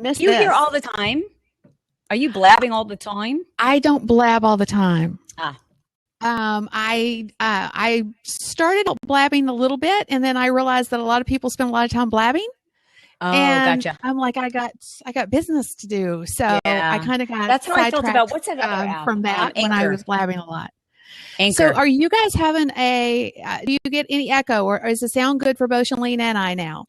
miss You hear this. all the time? Are you blabbing all the time? I don't blab all the time. Ah. I started blabbing a little bit, and then I realized that a lot of people spend a lot of time blabbing. Oh, And gotcha. I'm like, I got business to do. So I Yeah. kind of got That's how I felt about, sidetracked what's that other app? from that when I Anchor. was blabbing a lot. So Anchor. are you guys having do you get any echo, or is the sound good for both Shalene and I now?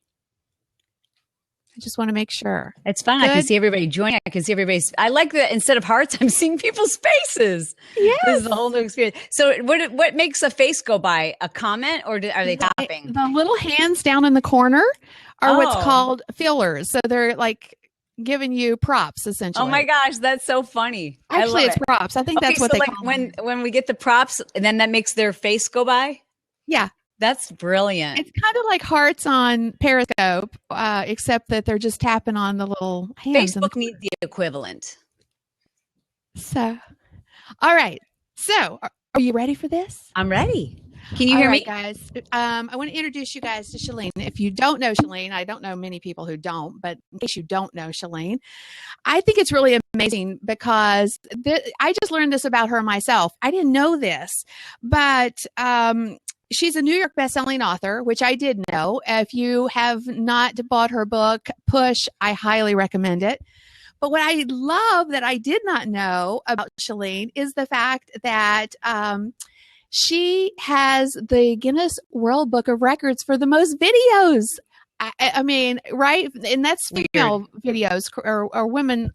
I just want to make sure. It's fun. I can see everybody joining. I can see everybody's. I like that instead of hearts, I'm seeing people's faces. Yes. This is a whole new experience. So what makes a face go by? A comment, or are they tapping? The little hands down in the corner are what's called fillers. So they're like giving you props, essentially. Oh my gosh, that's so funny. Actually, it's props. I think that's what they call them. When we get the props, and then that makes their face go by? Yeah. That's brilliant. It's kind of like hearts on Periscope, except that they're just tapping on the little hands. Facebook needs the equivalent. So, all right. So, are you ready for this? I'm ready. Can you hear me? Guys? I want to introduce you guys to Shalene. If you don't know Shalene, I don't know many people who don't, but in case you don't know Shalene, I think it's really amazing because I just learned this about her myself. I didn't know this, but she's a New York bestselling author, which I did know. If you have not bought her book, Push, I highly recommend it. But what I love that I did not know about Shalene is the fact that she has the Guinness World Book of Records for the most videos. I mean, right? And that's female videos or women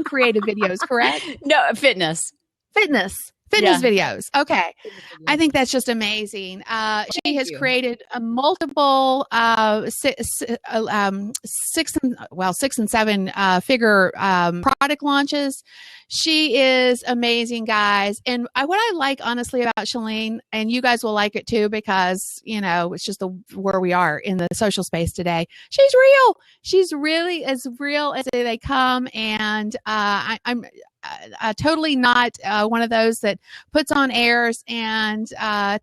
creative videos, correct? No, fitness videos. Okay. I think that's just amazing. She has created a multiple 6 and 7 figure product launches. She is amazing, guys. And what I like honestly about Shalene, and you guys will like it too, because it's just where we are in the social space today. She's real. She's really as real as they come. And I'm totally not one of those that puts on airs and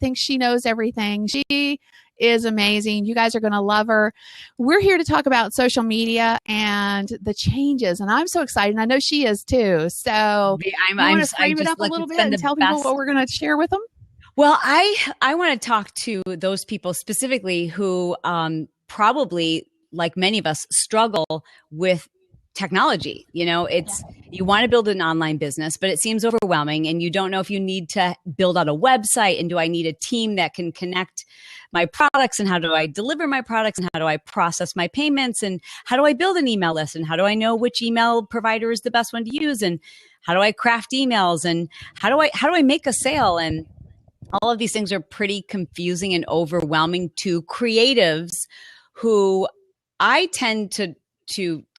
thinks she knows everything. She is amazing. You guys are going to love her. We're here to talk about social media and the changes, and I'm so excited. And I know she is too. So I'm want to frame it up a little bit and tell people what we're going to share with them? Well, I want to talk to those people specifically who probably, like many of us, struggle with technology. You want to build an online business, but it seems overwhelming, and you don't know if you need to build out a website, and do I need a team that can connect my products, and how do I deliver my products, and how do I process my payments, and how do I build an email list, and how do I know which email provider is the best one to use, and how do I craft emails, and how do I make a sale? And all of these things are pretty confusing and overwhelming to creatives who I tend to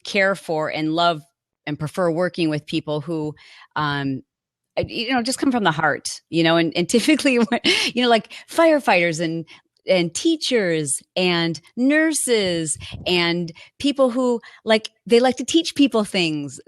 care for and love and prefer working with people who, just come from the heart, and typically, like firefighters and teachers and nurses and people who they like to teach people things.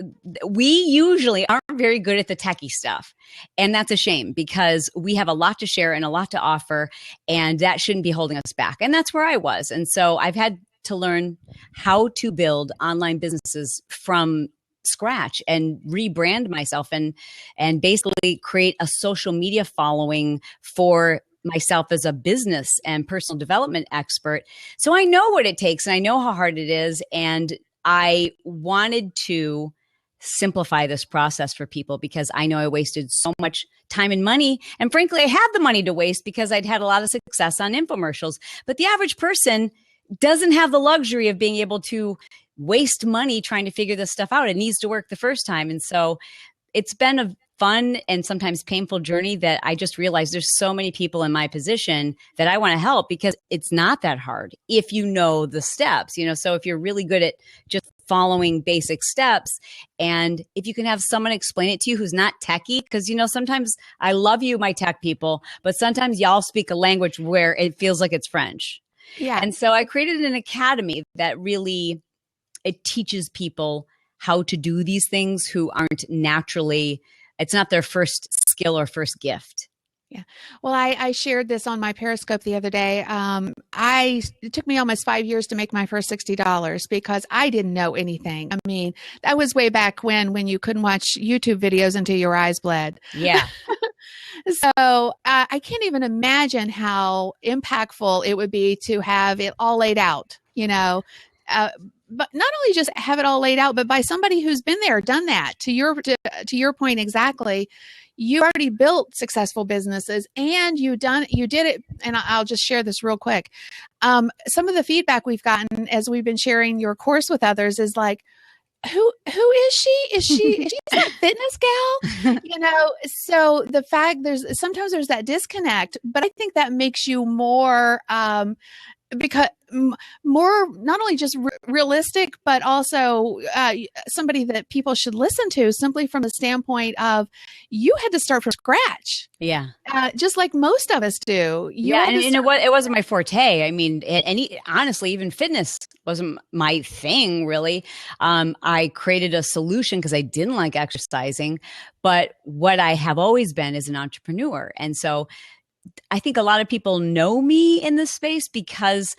We usually aren't very good at the techie stuff. And that's a shame, because we have a lot to share and a lot to offer, and that shouldn't be holding us back. And that's where I was. And so I've had to learn how to build online businesses from scratch and rebrand myself and basically create a social media following for myself as a business and personal development expert. So I know what it takes, and I know how hard it is. And I wanted to simplify this process for people, because I know I wasted so much time and money. And frankly, I had the money to waste because I'd had a lot of success on infomercials. But the average person doesn't have the luxury of being able to waste money trying to figure this stuff out. It needs to work the first time. And so it's been a fun and sometimes painful journey that I just realized there's so many people in my position that I want to help, because it's not that hard if you know the steps, so if you're really good at just following basic steps, and if you can have someone explain it to you who's not techie, because sometimes I love you, my tech people, but sometimes y'all speak a language where it feels like it's French. Yeah. And so I created an academy that really, it teaches people how to do these things who aren't naturally, it's not their first skill or first gift. Yeah. Well, I shared this on my Periscope the other day. It took me almost 5 years to make my first $60 because I didn't know anything. I mean, that was way back when you couldn't watch YouTube videos until your eyes bled. Yeah. So I can't even imagine how impactful it would be to have it all laid out, but not only just have it all laid out, but by somebody who's been there, done that. To your point exactly, you already built successful businesses, and you did it. And I'll just share this real quick. Some of the feedback we've gotten as we've been sharing your course with others is like, who is she? Is she that fitness gal? So the fact sometimes there's that disconnect, but I think that makes you more because more not only just realistic, but also somebody that people should listen to simply from the standpoint of you had to start from scratch. Yeah. Just like most of us do. And it wasn't my forte. I mean, honestly, even fitness wasn't my thing, really. I created a solution because I didn't like exercising, but what I have always been is an entrepreneur. And so I think a lot of people know me in this space because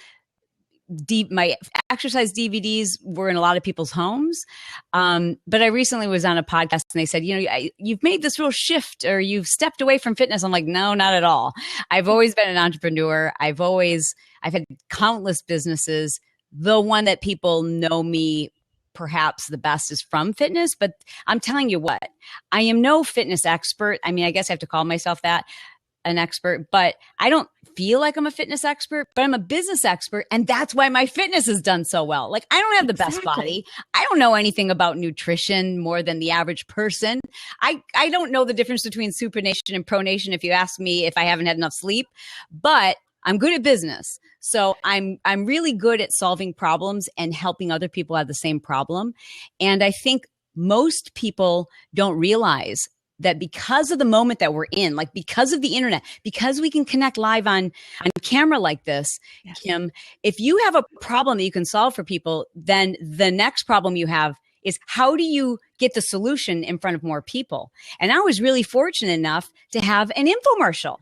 my exercise DVDs were in a lot of people's homes. But I recently was on a podcast and they said, you've made this real shift or you've stepped away from fitness. I'm like, no, not at all. I've always been an entrepreneur. I've had countless businesses. The one that people know me perhaps the best is from fitness, but I'm telling you what, I am no fitness expert. I mean, I guess I have to call myself that, an expert, but I don't feel like I'm a fitness expert, but I'm a business expert. And that's why my fitness has done so well. Like, I don't have the best body. I don't know anything about nutrition more than the average person. I don't know the difference between supination and pronation if you ask me if I haven't had enough sleep, but I'm good at business. So I'm really good at solving problems and helping other people have the same problem. And I think most people don't realize that because of the moment that we're in, like because of the internet, because we can connect live on camera like this, yes. Kim, if you have a problem that you can solve for people, then the next problem you have is how do you get the solution in front of more people? And I was really fortunate enough to have an infomercial.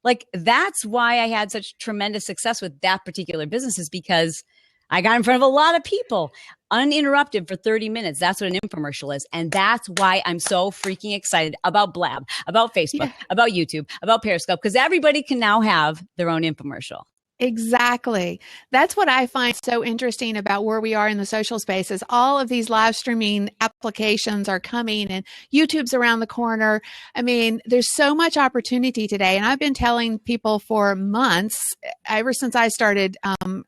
Like, that's why I had such tremendous success with that particular business, is because I got in front of a lot of people uninterrupted for 30 minutes. That's what an infomercial is. And that's why I'm so freaking excited about Blab, about Facebook, about YouTube, about Periscope, because everybody can now have their own infomercial. Exactly. That's what I find so interesting about where we are in the social space is all of these live streaming applications are coming and YouTube's around the corner. I mean, there's so much opportunity today. And I've been telling people for months, ever since I started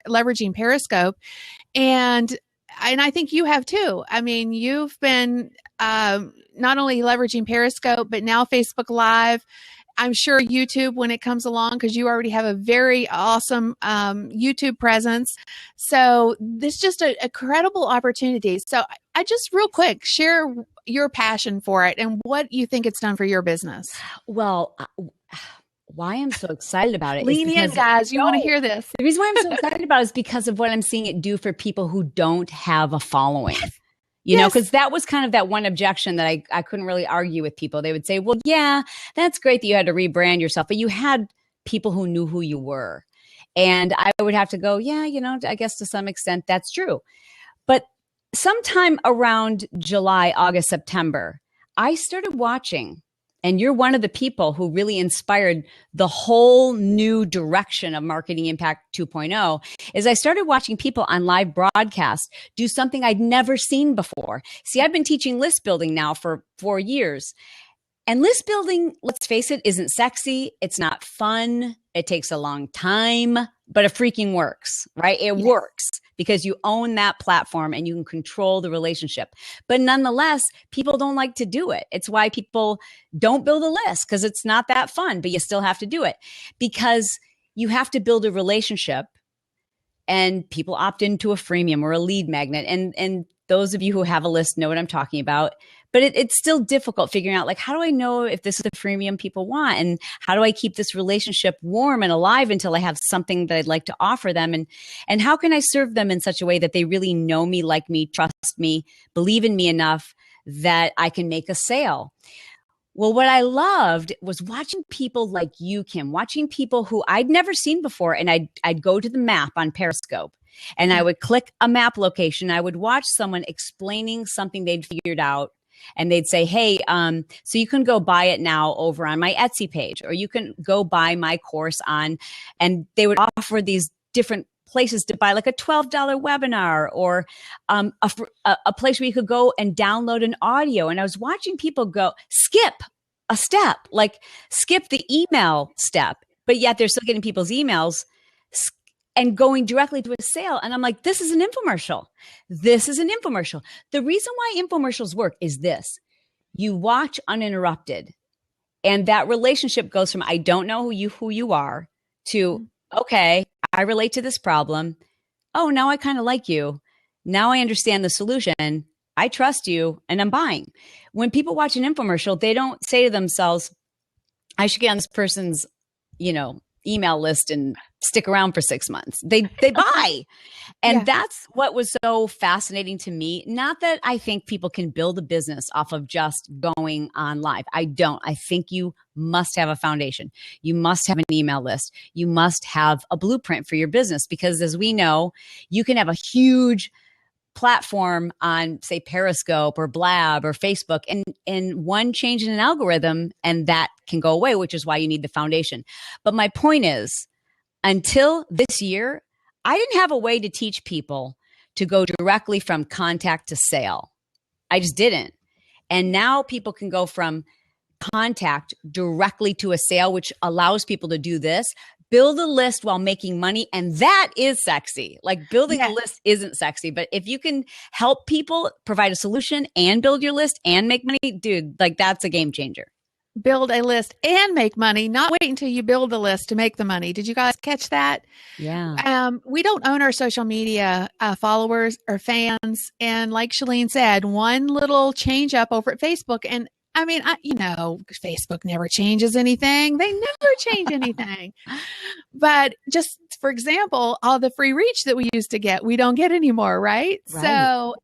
leveraging Periscope. And I think you have too. I mean, you've been not only leveraging Periscope, but now Facebook Live. I'm sure YouTube when it comes along, because you already have a very awesome YouTube presence. So this is just a credible opportunity. So I just real quick, share your passion for it and what you think it's done for your business. Well, why I'm so excited about it. Lean in, guys. You want to hear this. The reason why I'm so excited about it is because of what I'm seeing it do for people who don't have a following. You know, because that was kind of that one objection that I couldn't really argue with people. They would say, well, yeah, that's great that you had to rebrand yourself, but you had people who knew who you were. And I would have to go, yeah, I guess to some extent that's true. But sometime around July, August, September, I started watching. And you're one of the people who really inspired the whole new direction of Marketing Impact 2.0 is I started watching people on live broadcast do something I'd never seen before. See, I've been teaching list building now for 4 years. And list building, let's face it, isn't sexy. It's not fun. It takes a long time, but it freaking works, right? It works because you own that platform and you can control the relationship. But nonetheless, people don't like to do it. It's why people don't build a list, because it's not that fun, but you still have to do it because you have to build a relationship, and people opt into a freemium or a lead magnet. And those of you who have a list know what I'm talking about. But it's still difficult figuring out, like, how do I know if this is the freemium people want? And how do I keep this relationship warm and alive until I have something that I'd like to offer them? And how can I serve them in such a way that they really know me, like me, trust me, believe in me enough that I can make a sale? Well, what I loved was watching people like you, Kim, watching people who I'd never seen before. And I'd go to the map on Periscope and I would click a map location. I would watch someone explaining something they'd figured out. And they'd say, hey, so you can go buy it now over on my Etsy page, or you can go buy my course on, and they would offer these different places to buy, like a $12 webinar, or a place where you could go and download an audio. And I was watching people go skip a step, like skip the email step, but yet they're still getting people's emails and going directly to a sale. And I'm like, this is an infomercial. This is an infomercial. The reason why infomercials work is this: you watch uninterrupted, and that relationship goes from I don't know who you are to, okay, I relate to this problem. Oh, now I kind of like you. Now I understand the solution. I trust you, and I'm buying. When people watch an infomercial, they don't say to themselves, I should get on this person's, email list and stick around for 6 months. They buy. And Yeah. that's what was so fascinating to me. Not that I think people can build a business off of just going on live. I don't. I think you must have a foundation. You must have an email list. You must have a blueprint for your business, because as we know, you can have a huge platform on, say, Periscope or Blab or Facebook, and one change in an algorithm and that can go away, which is why you need the foundation. But my point is, until this year, I didn't have a way to teach people to go directly from contact to sale. I just didn't. And now people can go from contact directly to a sale, which allows people to do this: build a list while making money. And that is sexy. Like, building a list isn't sexy, but if you can help people, provide a solution and build your list and make money, dude, like, that's a game changer. Build a list and make money, not wait until you build a list to make the money. Did you guys catch that? Yeah. We don't own our social media followers or fans. And like Chalene said, one little change up over at Facebook, and I mean, Facebook never changes anything. They never change anything. But just for example, all the free reach that we used to get, we don't get anymore, right? So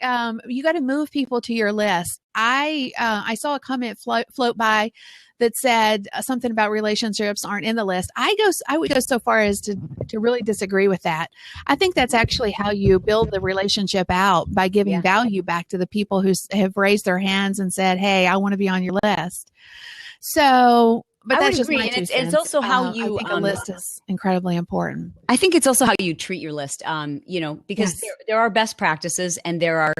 you got to move people to your list. I saw a comment float by that said something about relationships aren't in the list. I would go so far as to really disagree with that. I think that's actually how you build the relationship out, by giving value back to the people who have raised their hands and said, hey, I want to be on your list. So, but that's just my two cents. It's also how you, I think a list is incredibly important. I think it's also how you treat your list, because there are best practices and there are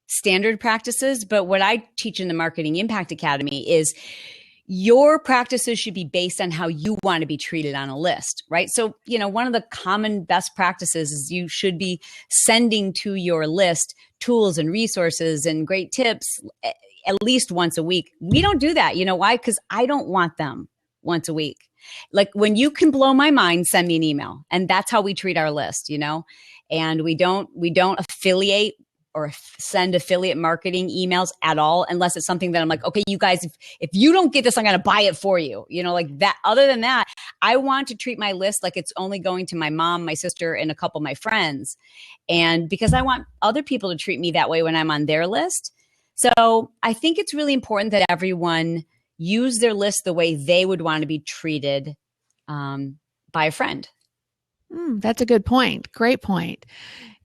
standard practices. But what I teach in the Marketing Impact Academy is your practices should be based on how you want to be treated on a list, right? So, one of the common best practices is you should be sending to your list tools and resources and great tips at least once a week. We don't do that. You know why? Because I don't want them once a week. Like, when you can blow my mind, send me an email. And that's how we treat our list, and we don't affiliate or send affiliate marketing emails at all, unless it's something that I'm like, okay, you guys, if you don't get this, I'm going to buy it for you. Like that. Other than that, I want to treat my list like it's only going to my mom, my sister, and a couple of my friends. And because I want other people to treat me that way when I'm on their list. So I think it's really important that everyone use their list the way they would want to be treated by a friend. That's a good point. Great point.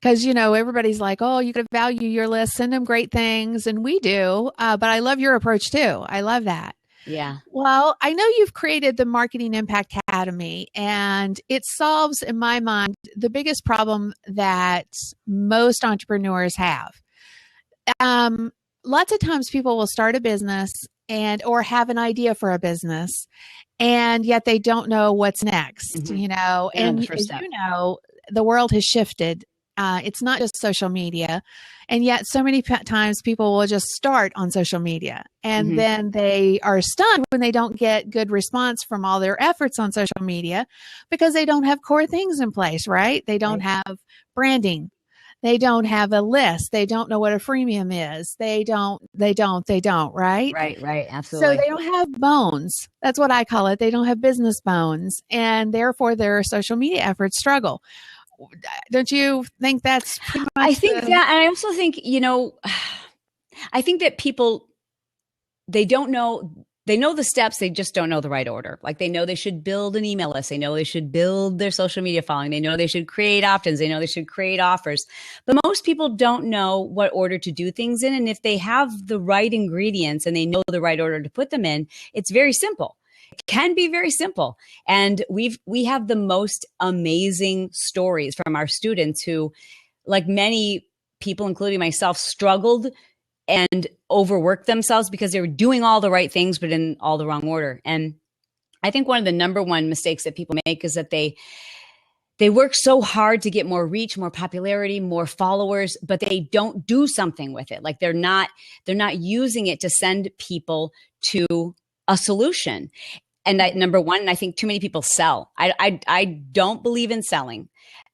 Because, everybody's like, oh, you could value your list, send them great things. And we do. But I love your approach too. I love that. Yeah. Well, I know you've created the Marketing Impact Academy, and it solves, in my mind, the biggest problem that most entrepreneurs have. Lots of times people will start a business or have an idea for a business, and yet they don't know what's next, and as the world has shifted. It's not just social media. And yet so many times people will just start on social media, and then they are stunned when they don't get good response from all their efforts on social media, because they don't have core things in place, right? They don't have branding. They don't have a list. They don't know what a freemium is. They don't, right? Right. Absolutely. So they don't have bones. That's what I call it. They don't have business bones, and therefore their social media efforts struggle. Don't you think that's pretty much I think that, and I also think, I think that people, they don't know they know the steps, they just don't know the right order. Like they know they should build an email list. They know they should build their social media following. They know they should create opt-ins. They know they should create offers. But most people don't know what order to do things in. And if they have the right ingredients and they know the right order to put them in, it's very simple. It can be very simple. And we have the most amazing stories from our students who, like many people, including myself, struggled and overworked themselves because they were doing all the right things, but in all the wrong order. And I think one of the number one mistakes that people make is that they work so hard to get more reach, more popularity, more followers, but they don't do something with it. Like they're not using it to send people to a solution. And number one, and I think too many people sell. I don't believe in selling.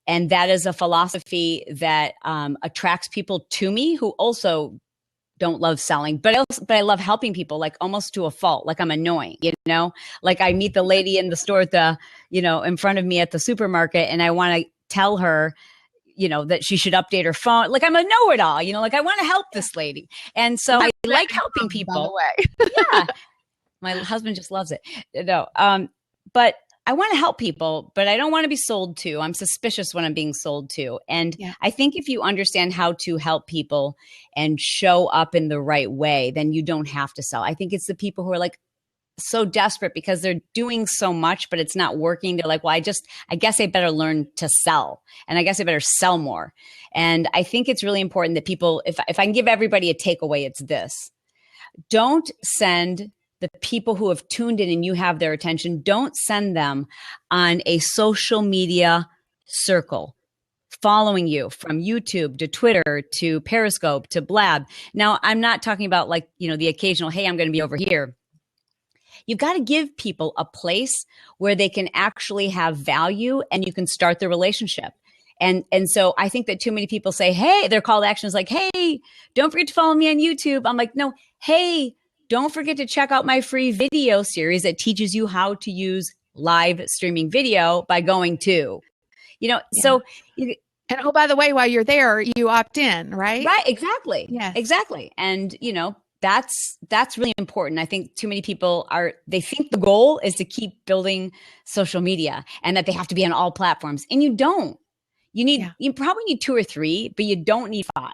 And that is a philosophy that attracts people to me who also don't love selling, but I love helping people, like almost to a fault. Like I'm annoying, like I meet the lady in the store at in front of me at the supermarket, and I want to tell her, that she should update her phone. Like I'm a know-it-all, like I want to help this lady. And so I like helping people. By the way. Yeah. My husband just loves it. But I want to help people, but I don't want to be sold to. I'm suspicious when I'm being sold to. And I think if you understand how to help people and show up in the right way, then you don't have to sell. I think it's the people who are like so desperate because they're doing so much, but it's not working. They're like, well, I guess I better learn to sell, and I guess I better sell more. And I think it's really important that people, if I can give everybody a takeaway, it's this: don't send the people who have tuned in and you have their attention, don't send them on a social media circle following you from YouTube to Twitter to Periscope to Blab. Now, I'm not talking about the occasional, hey, I'm going to be over here. You've got to give people a place where they can actually have value and you can start the relationship. And so I think that too many people say, hey, their call to action is like, hey, don't forget to follow me on YouTube. I'm like, no, hey, don't forget to check out my free video series that teaches you how to use live streaming video by going to, so. And oh, by the way, while you're there, you opt in, right? Right. Exactly. Yeah, exactly. And, that's really important. I think too many people they think the goal is to keep building social media and that they have to be on all platforms, and you don't. You probably need 2 or 3, but you don't need 5.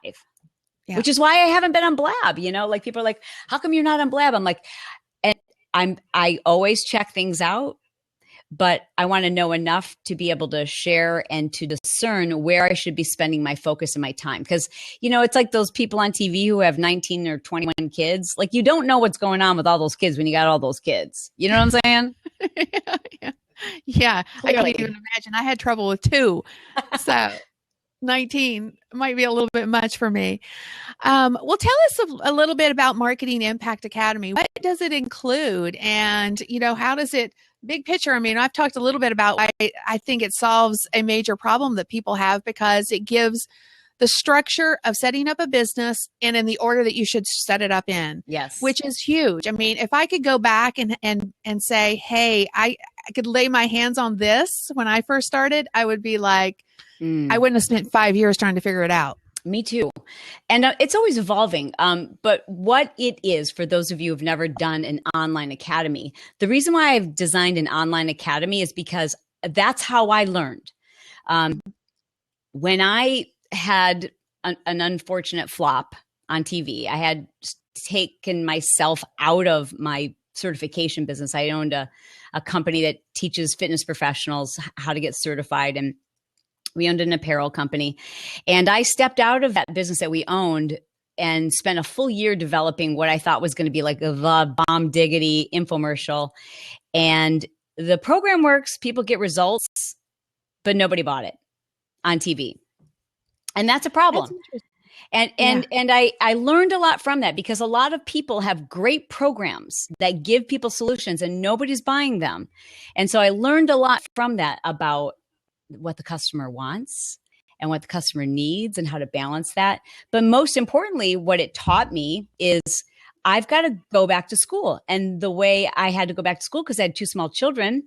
Yeah. Which is why I haven't been on Blab. Like people are like, how come you're not on Blab? I'm like, and I always check things out, but I want to know enough to be able to share and to discern where I should be spending my focus and my time. Because, it's like those people on TV who have 19 or 21 kids. Like you don't know what's going on with all those kids when you got all those kids. You know what I'm saying? Yeah. I can't even imagine. I had trouble with 2. So 19 might be a little bit much for me. Well, tell us a little bit about Marketing Impact Academy. What does it include? And, how does it, big picture? I mean, I've talked a little bit about why I think it solves a major problem that people have, because it gives the structure of setting up a business and in the order that you should set it up in. Yes. Which is huge. I mean, if I could go back and say, hey, I could lay my hands on this when I first started, I would be like, I wouldn't have spent 5 years trying to figure it out. Me too. And it's always evolving. But what it is, for those of you who've never done an online academy, the reason why I've designed an online academy is because that's how I learned. When I had an unfortunate flop on TV, I had taken myself out of my certification business. I owned a company that teaches fitness professionals how to get certified, and we owned an apparel company. And I stepped out of that business that we owned and spent a full year developing what I thought was going to be like the bomb diggity infomercial. And the program works, people get results, but nobody bought it on TV. And that's a problem. And I learned a lot from that, because a lot of people have great programs that give people solutions and nobody's buying them. And so I learned a lot from that about what the customer wants and what the customer needs and how to balance that. But most importantly, what it taught me is I've got to go back to school. And the way I had to go back to school, because I had 2 small children,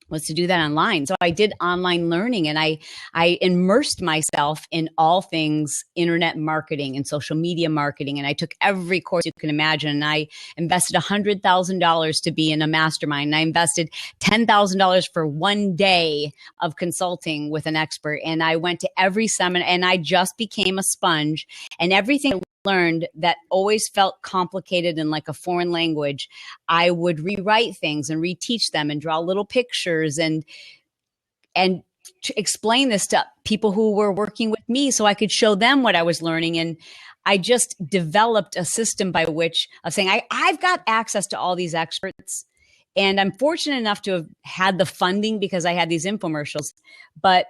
was to do that online. So I did online learning, and I immersed myself in all things internet marketing and social media marketing. And I took every course you can imagine. And I invested $100,000 to be in a mastermind. And I invested $10,000 for one day of consulting with an expert. And I went to every seminar, and I just became a sponge. And everything I learned that always felt complicated and like a foreign language, I would rewrite things and reteach them and draw little pictures and to explain this to people who were working with me so I could show them what I was learning. And I just developed a system by which of saying, I've got access to all these experts. And I'm fortunate enough to have had the funding because I had these infomercials, but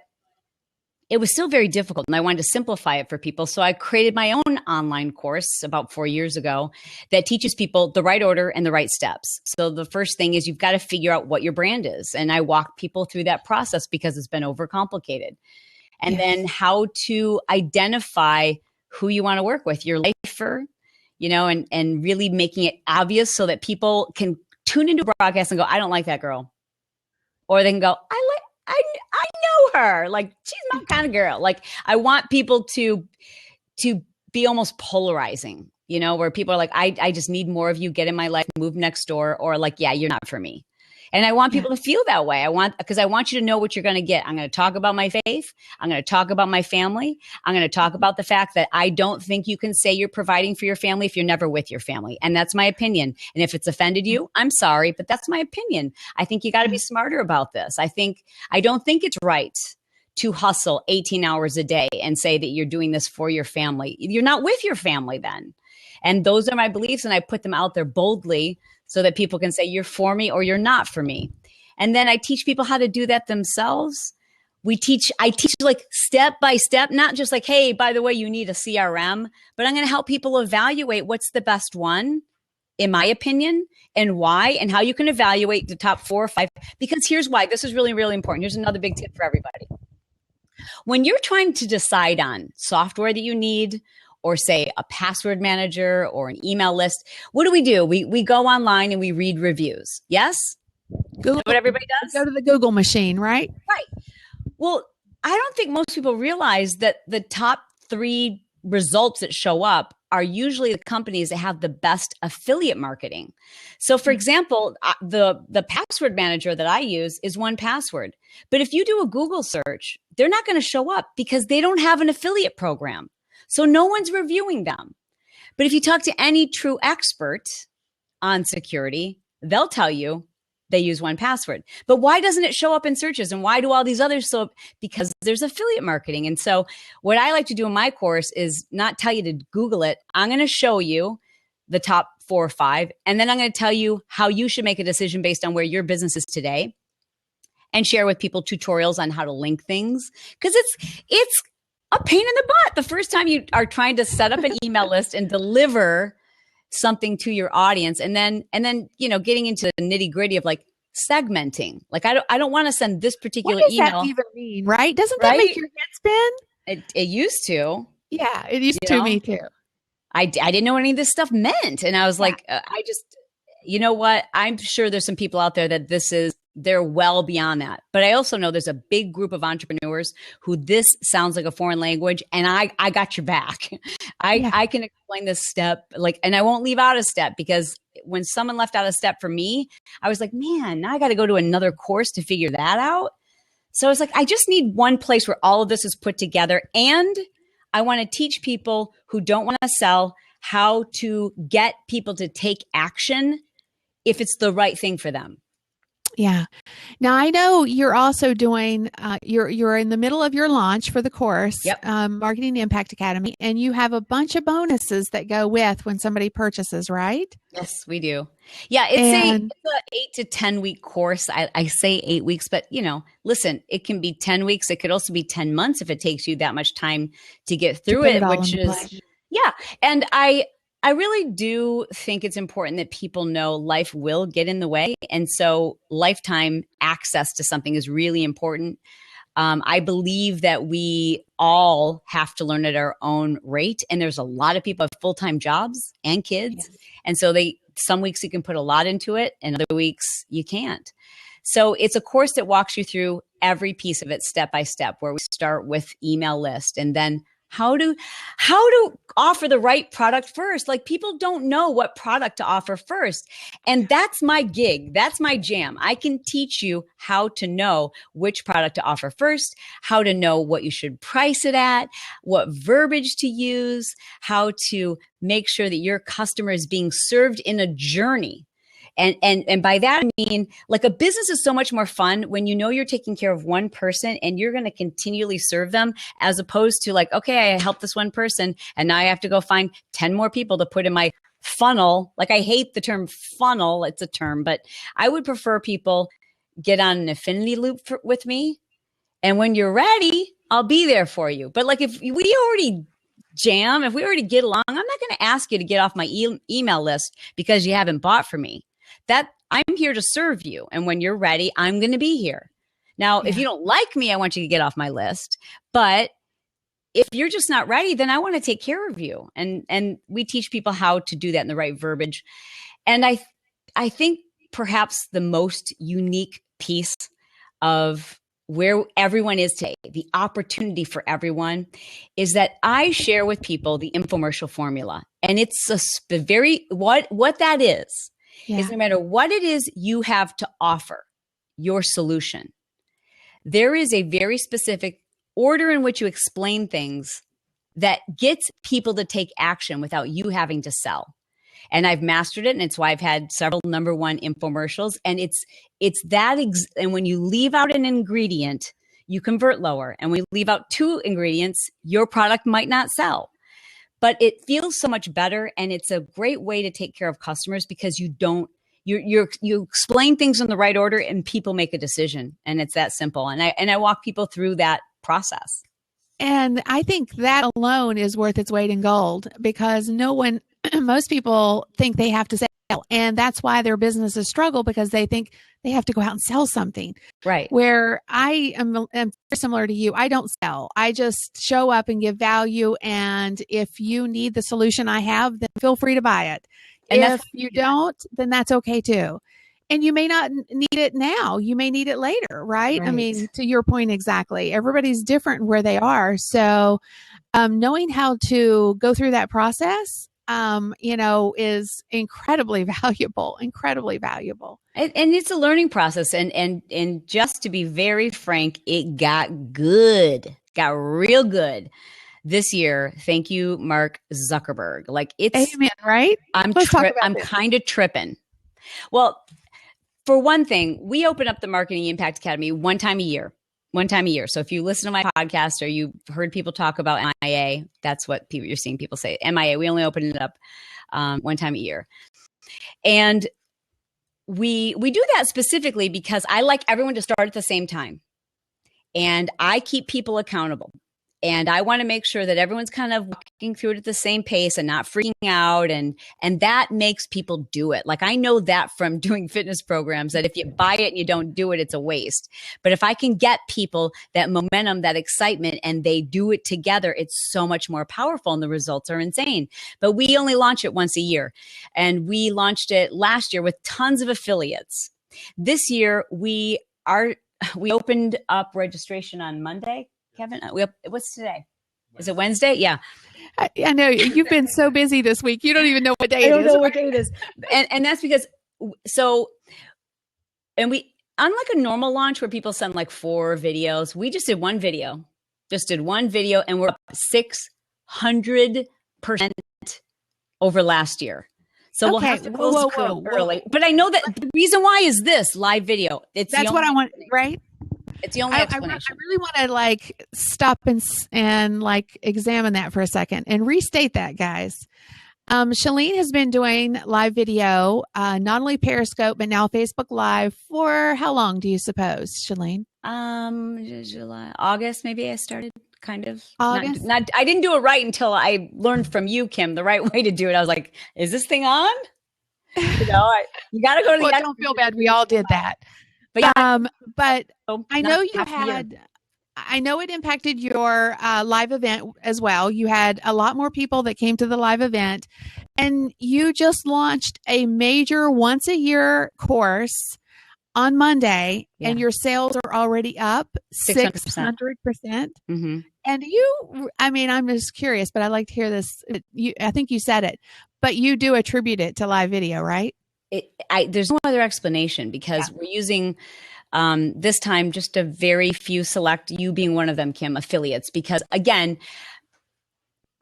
it was still very difficult, and I wanted to simplify it for people. So I created my own online course about 4 years ago that teaches people the right order and the right steps. So the first thing is you've got to figure out what your brand is. And I walk people through that process because it's been overcomplicated. And then how to identify who you want to work with, your lifer, and really making it obvious so that people can tune into a broadcast and go, I don't like that girl. Or they can go, I know her. Like, she's my kind of girl. Like, I want people to be almost polarizing, where people are like, I just need more of you, get in my life, move next door, or like, yeah, you're not for me. And I want people to feel that way. Because I want you to know what you're going to get. I'm going to talk about my faith. I'm going to talk about my family. I'm going to talk about the fact that I don't think you can say you're providing for your family if you're never with your family. And that's my opinion. And if it's offended you, I'm sorry, but that's my opinion. I think you got to be smarter about this. I don't think it's right to hustle 18 hours a day and say that you're doing this for your family. You're not with your family then. And those are my beliefs. And I put them out there boldly so that people can say you're for me or you're not for me. And then I teach people how to do that themselves. I teach like step by step, not just like, hey, by the way, you need a CRM, but I'm going to help people evaluate what's the best one, in my opinion, and why, and how you can evaluate the top 4 or 5. Because here's why. This is really, really important. Here's another big tip for everybody. When you're trying to decide on software that you need, or say a password manager or an email list, what do? We go online and we read reviews. Yes? Google, what everybody does? Go to the Google machine, right? Right. Well, I don't think most people realize that the top 3 results that show up are usually the companies that have the best affiliate marketing. So for example, the password manager that I use is 1Password. But if you do a Google search, they're not going to show up because they don't have an affiliate program. So no one's reviewing them. But if you talk to any true expert on security, they'll tell you they use 1Password. But why doesn't it show up in searches? And why do all these others show up? Because there's affiliate marketing. And so what I like to do in my course is not tell you to Google it. I'm going to show you the top 4 or 5. And then I'm going to tell you how you should make a decision based on where your business is today, and share with people tutorials on how to link things. Because it's a pain in the butt the first time you are trying to set up an email list and deliver something to your audience, and then getting into the nitty gritty of like segmenting. Like I don't want to send this particular what does email. That even mean, right? Doesn't that make your head spin? It used to. Yeah, it used to. Me too. I didn't know what any of this stuff meant, and I was like, I just, you know what? I'm sure there's some people out there that they're well beyond that. But I also know there's a big group of entrepreneurs who this sounds like a foreign language, and I got your back. I can explain this step, and I won't leave out a step, because when someone left out a step for me, I was like, man, now I got to go to another course to figure that out. So I was like, I just need one place where all of this is put together. And I want to teach people who don't want to sell how to get people to take action if it's the right thing for them. Yeah. Now I know you're also doing, you're in the middle of your launch for the course, Marketing Impact Academy, and you have a bunch of bonuses that go with when somebody purchases, right? Yes, we do. Yeah. It's an 8 to 10 week course. I say 8 weeks, but listen, it can be 10 weeks. It could also be 10 months if it takes you that much time to get through it, which is, And I really do think it's important that people know life will get in the way. And so lifetime access to something is really important. I believe that we all have to learn at our own rate. And there's a lot of people with full-time jobs and kids. Yes. And so some weeks you can put a lot into it and other weeks you can't. So it's a course that walks you through every piece of it step by step, where we start with email list and then how to offer the right product first. Like, people don't know what product to offer first. And that's my gig. That's my jam. I can teach you how to know which product to offer first, how to know what you should price it at, what verbiage to use, how to make sure that your customer is being served in a journey. And by that, I mean, like, a business is so much more fun when you know you're taking care of one person and you're going to continually serve them, as opposed to like, okay, I helped this one person and now I have to go find 10 more people to put in my funnel. Like, I hate the term funnel. It's a term, but I would prefer people get on an affinity loop with me. And when you're ready, I'll be there for you. But like, if we already jam, if we already get along, I'm not going to ask you to get off my email list because you haven't bought from me. That I'm here to serve you. And when you're ready, I'm going to be here. Now, if you don't like me, I want you to get off my list. But if you're just not ready, then I want to take care of you. And we teach people how to do that in the right verbiage. And I think perhaps the most unique piece of where everyone is today, the opportunity for everyone, is that I share with people the infomercial formula. And it's a very, what that is no matter what it is you have to offer, your solution, there is a very specific order in which you explain things that gets people to take action without you having to sell. And I've mastered it. And it's why I've had several #1 infomercials. And it's that. And when you leave out an ingredient, you convert lower. And when you leave out 2 ingredients, your product might not sell. But it feels so much better, and it's a great way to take care of customers because you explain things in the right order, and people make a decision, and it's that simple. And I walk people through that process. And I think that alone is worth its weight in gold, because most people think they have to sell, and that's why their businesses struggle, because they think they have to go out and sell something. Right. Where I am similar to you. I don't sell. I just show up and give value. And if you need the solution I have, then feel free to buy it. And if you don't, then that's okay too. And you may not need it now. You may need it later, right? I mean, to your point, exactly. Everybody's different where they are. So knowing how to go through that process, is incredibly valuable, And it's a learning process. And just to be very frank, it got real good this year. Thank you, Mark Zuckerberg. Like, it's amen, right? I'm kind of tripping. Well, for one thing, we open up the Marketing Impact Academy one time a year. So if you listen to my podcast or you heard people talk about MIA, that's what you're seeing people say. MIA, we only open it up one time a year. And we do that specifically because I like everyone to start at the same time. And I keep people accountable. And I want to make sure that everyone's kind of walking through it at the same pace and not freaking out. And that makes people do it. Like, I know that from doing fitness programs, that if you buy it and you don't do it, it's a waste. But if I can get people that momentum, that excitement, and they do it together, it's so much more powerful and the results are insane. But we only launch it once a year. And we launched it last year with tons of affiliates. This year, we opened up registration on Monday. Kevin, what's today? Is it Wednesday? Yeah. I know you've been so busy this week. You don't even know what day it is. I don't know what day it is. And that's because, we, unlike a normal launch where people send like 4 videos, we just did one video, and we're up 600% over last year. So we'll have to close early. But I know that the reason why is this live video. That's what I want, right? It's the only explanation. I really want to like stop and like examine that for a second and restate that, guys. Chalene has been doing live video, not only Periscope, but now Facebook Live for how long do you suppose, Chalene? July, August, maybe I started kind of. August? I didn't do it right until I learned from you, Kim, the right way to do it. I was like, is this thing on? You got to go to the. Well, don't feel bad. We all did that. But yeah, but I know you had. I know it impacted your live event as well. You had a lot more people that came to the live event, and you just launched a major once-a-year course on Monday Yeah. and your sales are already up 600%. 600%. Mm-hmm. And I'm just curious, but I'd like to hear this. I think you said it, but you do attribute it to live video, right? There's no other explanation because we're using this time just a very few select, you being one of them, Kim, affiliates. Because again,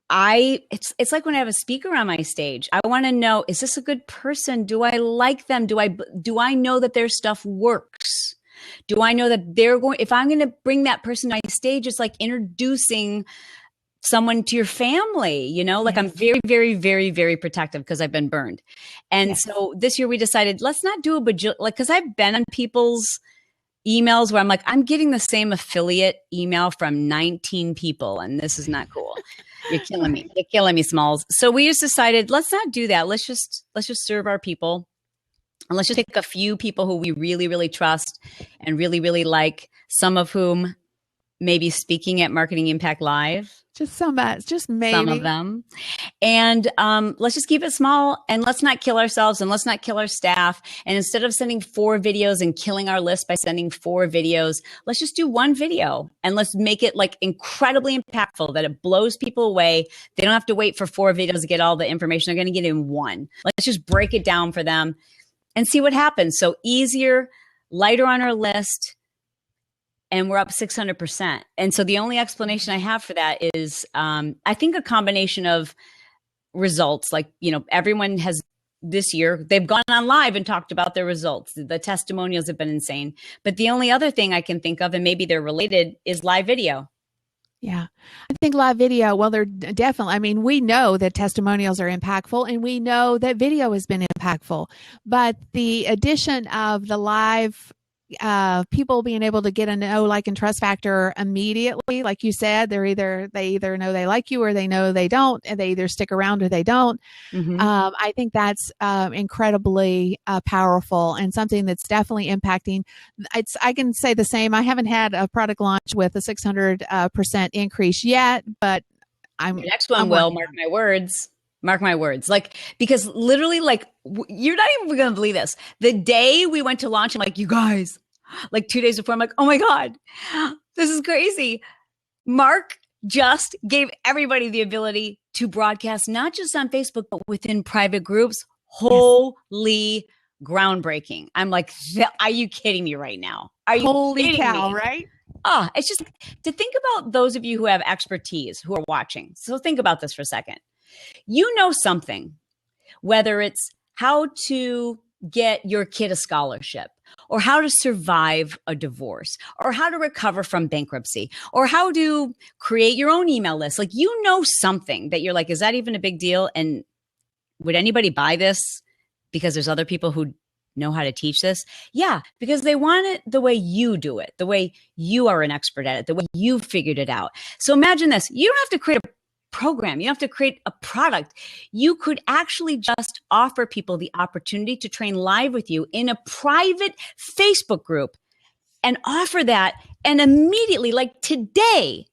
it's like when I have a speaker on my stage, I want to know, is this a good person? Do I like them? Do I know that their stuff works? Do I know that if I'm going to bring that person to my stage, it's like introducing someone to your family, like I'm very, very, very, very protective because I've been burned. And so this year we decided, let's not do because I've been on people's emails where I'm like, I'm getting the same affiliate email from 19 people and this is not cool. You're killing me. You're killing me, Smalls. So we just decided, let's not do that. Let's just serve our people. And let's just pick a few people who we really, really trust and really, really like, some of whom may be speaking at Marketing Impact Live. Just maybe. Some of them. And let's just keep it small and let's not kill ourselves and let's not kill our staff. And instead of sending 4 videos and killing our list by sending 4 videos, let's just do 1 video and let's make it like incredibly impactful that it blows people away. They don't have to wait for 4 videos to get all the information. They're going to get in 1. Let's just break it down for them and see what happens. So easier, lighter on our list. And we're up 600%. And so the only explanation I have for that is, I think a combination of results, like, everyone has this year, they've gone on live and talked about their results. The testimonials have been insane. But the only other thing I can think of, and maybe they're related, is live video. Yeah. I think live video, well, they're definitely, we know that testimonials are impactful and we know that video has been impactful, but the addition of the live people being able to get a know, like, and trust factor immediately. Like you said, they either know they like you or they know they don't, and they either stick around or they don't. Mm-hmm. I think that's incredibly powerful and something that's definitely impacting. I can say the same. I haven't had a product launch with a 600% increase yet, but the next one will, mark my words. Mark my words. Like, because literally, like, you're not even going to believe this. The day we went to launch, I'm like, you guys, like 2 days before, I'm like, oh my God, this is crazy. Mark just gave everybody the ability to broadcast, not just on Facebook, but within private groups. Holy groundbreaking. I'm like, are you kidding me right now? Are you holy cow, me? Right? It's just to think about those of you who have expertise, who are watching. So think about this for a second. You know something, whether it's how to get your kid a scholarship, or how to survive a divorce, or how to recover from bankruptcy, or how to create your own email list. Like, you know something that you're like, is that even a big deal? And would anybody buy this because there's other people who know how to teach this? Yeah, because they want it the way you do it, the way you are an expert at it, the way you figured it out. So imagine this. You don't have to create a program. You don't have to create a product. You could actually just offer people the opportunity to train live with you in a private Facebook group and offer that, and immediately, like today,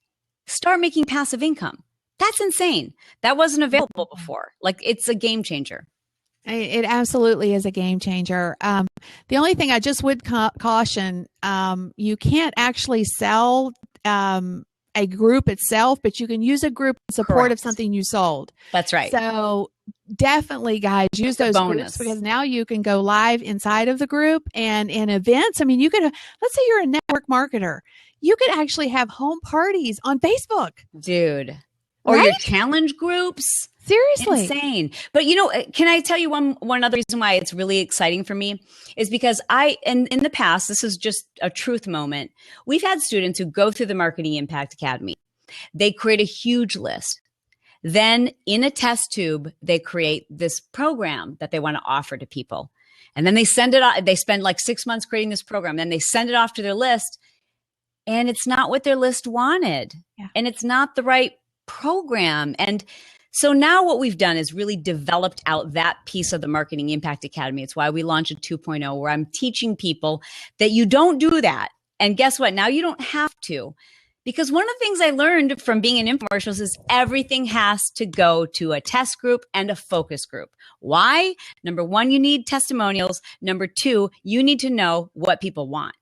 start making passive income. That's insane. That wasn't available before. Like, it's a game changer. It absolutely is a game changer. The only thing I just would caution, you can't actually sell a group itself, but you can use a group in support of something you sold. That's right. So definitely, guys, use those groups, because now you can go live inside of the group and in events. You could, let's say you're a network marketer, you could actually have home parties on Facebook. Dude. Or your challenge groups. Seriously. Insane. But can I tell you one other reason why it's really exciting for me is because in the past, this is just a truth moment. We've had students who go through the Marketing Impact Academy. They create a huge list. Then in a test tube, they create this program that they want to offer to people. And then they send it off. They spend like 6 months creating this program. Then they send it off to their list, and it's not what their list wanted. Yeah. And it's not the right program. And so now what we've done is really developed out that piece of the Marketing Impact Academy. It's why we launched a 2.0, where I'm teaching people that you don't do that. And guess what? Now you don't have to, Because one of the things I learned from being in infomercials is everything has to go to a test group and a focus group. Why? Number one, you need testimonials. Number two, you need to know what people want.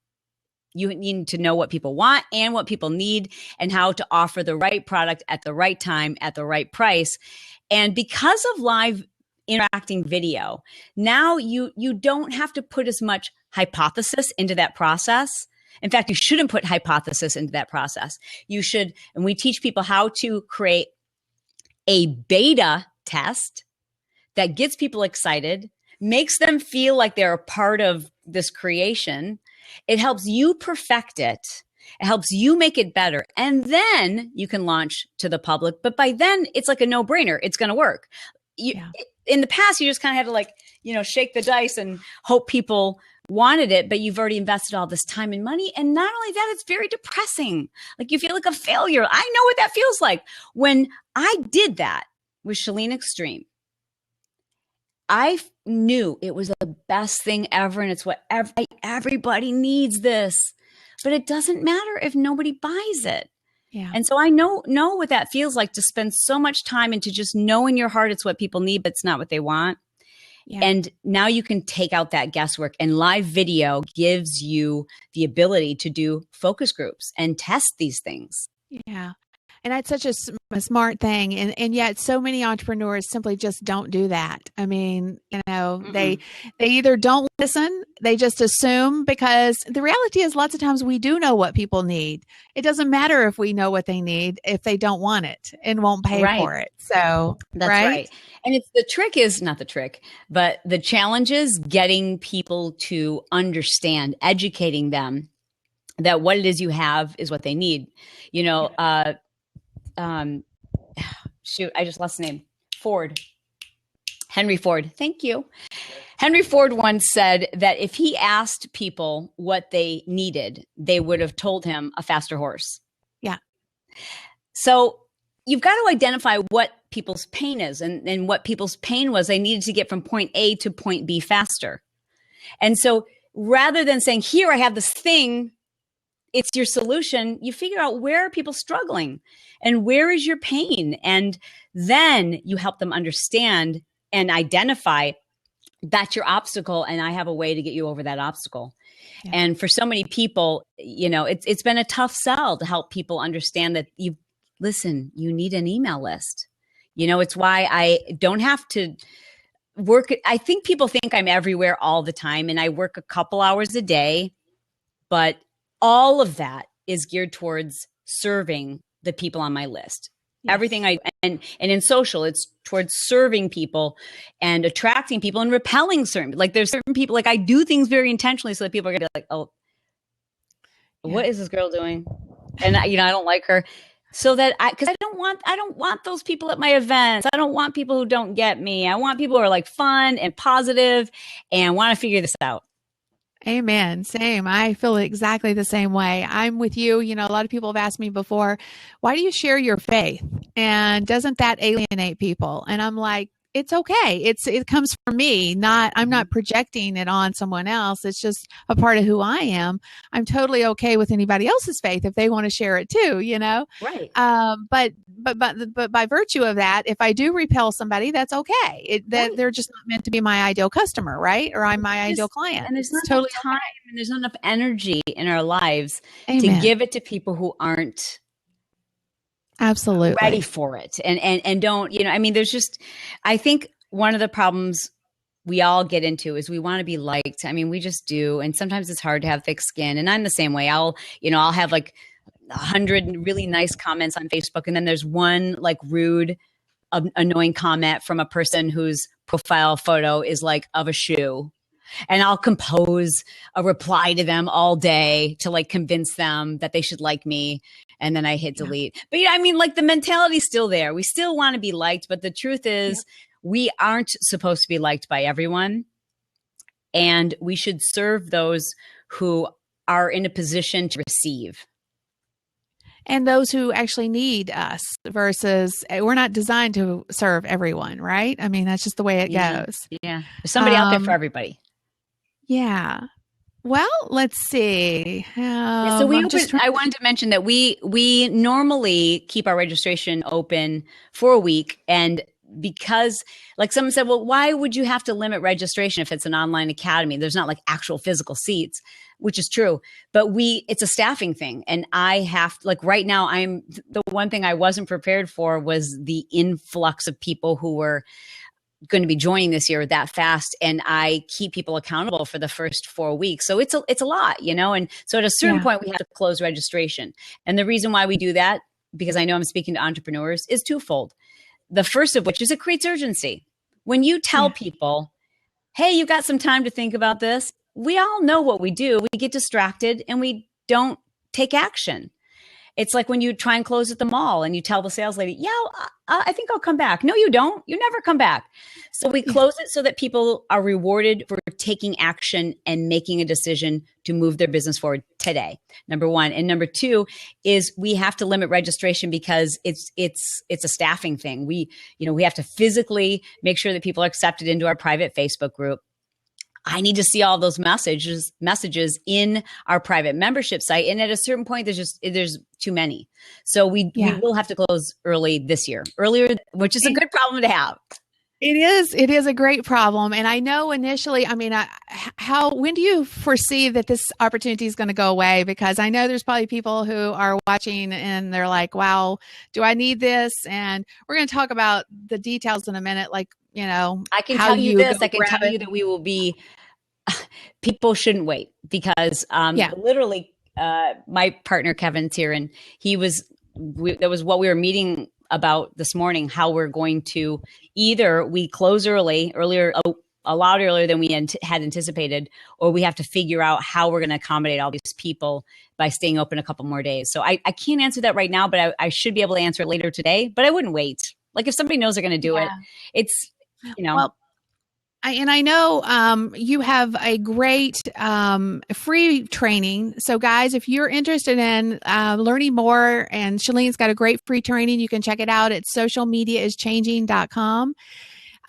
You need to know what people want and what people need and how to offer the right product at the right time at the right price. And because of live interacting video, now you don't have to put as much hypothesis into that process. In fact, you shouldn't put hypothesis into that process. You should, and we teach people how to create a beta test that gets people excited, makes them feel like they're a part of this creation. It helps you perfect it. It helps you make it better. And then you can launch to the public. But by then, it's like a no-brainer. It's going to work. In the past, you just kind of had to like, shake the dice and hope people wanted it, but you've already invested all this time and money. And not only that, it's very depressing. Like you feel like a failure. I know what that feels like. When I did that with Chalene Extreme, I knew it was the best thing ever. And it's what everybody needs this, but it doesn't matter if nobody buys it. Yeah. And so I know what that feels like, to spend so much time and to just know in your heart it's what people need, but it's not what they want. Yeah. And now you can take out that guesswork, and live video gives you the ability to do focus groups and test these things. Yeah. And that's such a smart thing. And yet so many entrepreneurs simply just don't do that. I mean, they either don't listen, they just assume, because the reality is lots of times we do know what people need. It doesn't matter if we know what they need if they don't want it and won't pay for it. So that's right. And it's not the trick, but the challenge is getting people to understand, educating them that what it is you have is what they need. I just lost the name. Henry Ford. Thank you. Henry Ford once said that if he asked people what they needed, they would have told him a faster horse. Yeah. So you've got to identify what people's pain is, and what people's pain was they needed to get from point A to point B faster. And so rather than saying, here, I have this thing, it's your solution, you figure out where are people struggling and where is your pain. And then you help them understand and identify that's your obstacle, and I have a way to get you over that obstacle. Yeah. And for so many people, it's been a tough sell to help people understand that you need an email list. It's why I don't have to work. I think people think I'm everywhere all the time, and I work a couple hours a day, but all of that is geared towards serving the people on my list. Yes. Everything and in social, it's towards serving people and attracting people and repelling there's certain people, like I do things very intentionally so that people are gonna be like, oh, what is this girl doing? And I don't like her. So that because I don't want those people at my events. I don't want people who don't get me. I want people who are like fun and positive and want to figure this out. Amen. Same. I feel exactly the same way. I'm with you. A lot of people have asked me before, why do you share your faith? And doesn't that alienate people? And I'm like, it's okay. It comes from me. I'm not projecting it on someone else. It's just a part of who I am. I'm totally okay with anybody else's faith if they want to share it too, Right. But by virtue of that, if I do repel somebody, that's okay. They're just not meant to be my ideal customer, right? Or I'm my ideal client. And there's not enough time and there's not enough energy in our lives Amen. To give it to people who aren't absolutely ready for it and don't, I think one of the problems we all get into is we want to be liked. I mean, we just do. And sometimes it's hard to have thick skin. And I'm the same way. I'll have like 100 really nice comments on Facebook. And then there's one like rude, annoying comment from a person whose profile photo is like of a shoe. And I'll compose a reply to them all day to like convince them that they should like me. And then I hit delete. But like the mentality's still there. We still want to be liked. But the truth is we aren't supposed to be liked by everyone. And we should serve those who are in a position to receive. And those who actually need us versus we're not designed to serve everyone, right? I mean, that's just the way it goes. Yeah. There's somebody out there for everybody. Yeah. Well, let's see. Yeah, so we I'm open. just trying. I wanted to mention that we normally keep our registration open for a week, and because like someone said, well, why would you have to limit registration if it's an online academy? There's not like actual physical seats, which is true, but it's a staffing thing, and I have like right now. I'm the one thing I wasn't prepared for was the influx of people who were going to be joining this year that fast, and I keep people accountable for the first 4 weeks. So it's a lot, you know. And so at a certain Yeah. point we have to close registration. And the reason why we do that, because I know I'm speaking to entrepreneurs, is twofold. The first of which is it creates urgency. When you tell Yeah. people, "Hey, you got some time to think about this." We all know what we do. We get distracted and we don't take action. It's like when you try and close at the mall and you tell the sales lady, yeah, I think I'll come back. No, you don't. You never come back. So we Yeah. close it so that people are rewarded for taking action and making a decision to move their business forward today. Number one. And number two is we have to limit registration because it's a staffing thing. We have to physically make sure that people are accepted into our private Facebook group. I need to see all those messages in our private membership site. And at a certain point, there's too many. So we Yeah. will have to close early this year, earlier, which is a good problem to have. It is. It is a great problem. And I know initially, I mean, when do you foresee that this opportunity is going to go away? Because I know there's probably people who are watching and they're like, wow, do I need this? And we're going to talk about the details in a minute. Like, I can how tell you you this. go I can grab tell you it. that we will be, people shouldn't wait because Yeah. literally my partner Kevin's here and that was what we were meeting about this morning, how we're going to either we close a lot earlier than we had anticipated, or we have to figure out how we're going to accommodate all these people by staying open a couple more days. So I can't answer that right now, but I should be able to answer it later today, but I wouldn't wait. Like if somebody knows they're going to do it, it's, Well, I know you have a great free training. So, guys, if you're interested in learning more, and Shalene's got a great free training, you can check it out at socialmediaischanging.com.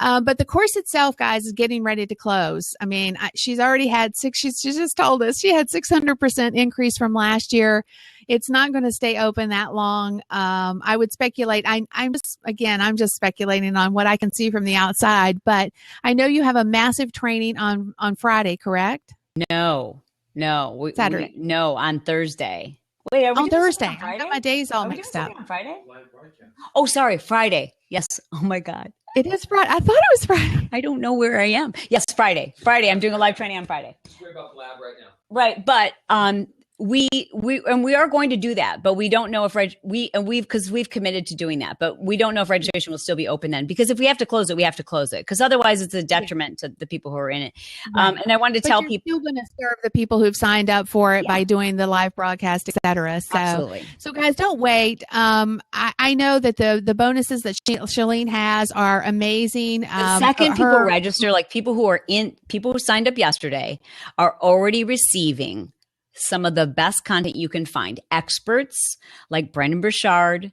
But the course itself, guys, is getting ready to close. I mean, she's already had she just told us she had 600% increase from last year. It's not going to stay open that long. I would speculate. I'm just speculating on what I can see from the outside, but I know you have a massive training on Friday, correct? No. Saturday. No, on Thursday. Wait, are we On doing Thursday. something on I Friday? got my days all Are we doing mixed up. something on Friday? Oh, sorry, Friday. Yes. Oh my God. It is Friday. I thought it was Friday. I don't know where I am. Yes, Friday. I'm doing a live training on Friday. We're about the lab right now. Right, but we are going to do that, but we don't know if we've committed to doing that, but we don't know if registration will still be open then, because if we have to close it, we have to close it, because otherwise it's a detriment to the people who are in it. Right. And I wanted to But tell you're people, still going to serve the people who've signed up for it Yeah. by doing the live broadcast, etc. absolutely. So guys, don't wait. I know that the bonuses that Shalene has are amazing. The second people register, like people who signed up yesterday, are already receiving some of the best content you can find. Experts like Brendan Burchard,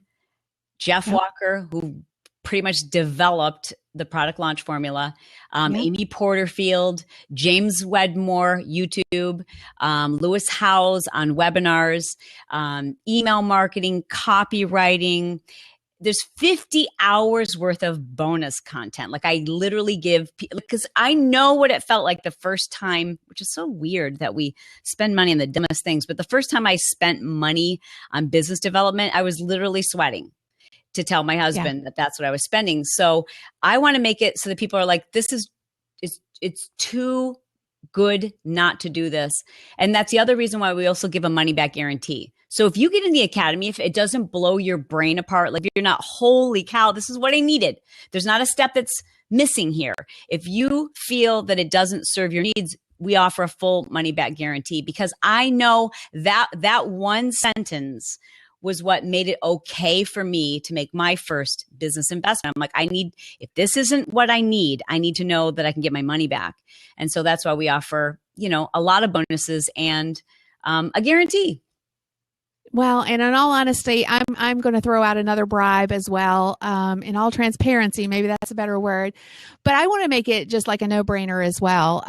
Jeff Yep. Walker, who pretty much developed the product launch formula, Yep. Amy Porterfield, James Wedmore, YouTube, Lewis Howes on webinars, email marketing, copywriting. There's 50 hours worth of bonus content. Like I literally give, because I know what it felt like the first time, which is so weird that we spend money on the dumbest things. But the first time I spent money on business development, I was literally sweating to tell my husband that that's what I was spending. So I want to make it so that people are like, it's too good not to do this. And that's the other reason why we also give a money back guarantee. So if you get in the academy, if it doesn't blow your brain apart, like you're not, holy cow, this is what I needed. There's not a step that's missing here. If you feel that it doesn't serve your needs, we offer a full money back guarantee, because I know that one sentence was what made it okay for me to make my first business investment. I'm like, if this isn't what I need to know that I can get my money back. And so that's why we offer, a lot of bonuses and a guarantee. Well, and in all honesty, I'm going to throw out another bribe as well. In all transparency, maybe that's a better word, but I want to make it just like a no-brainer as well.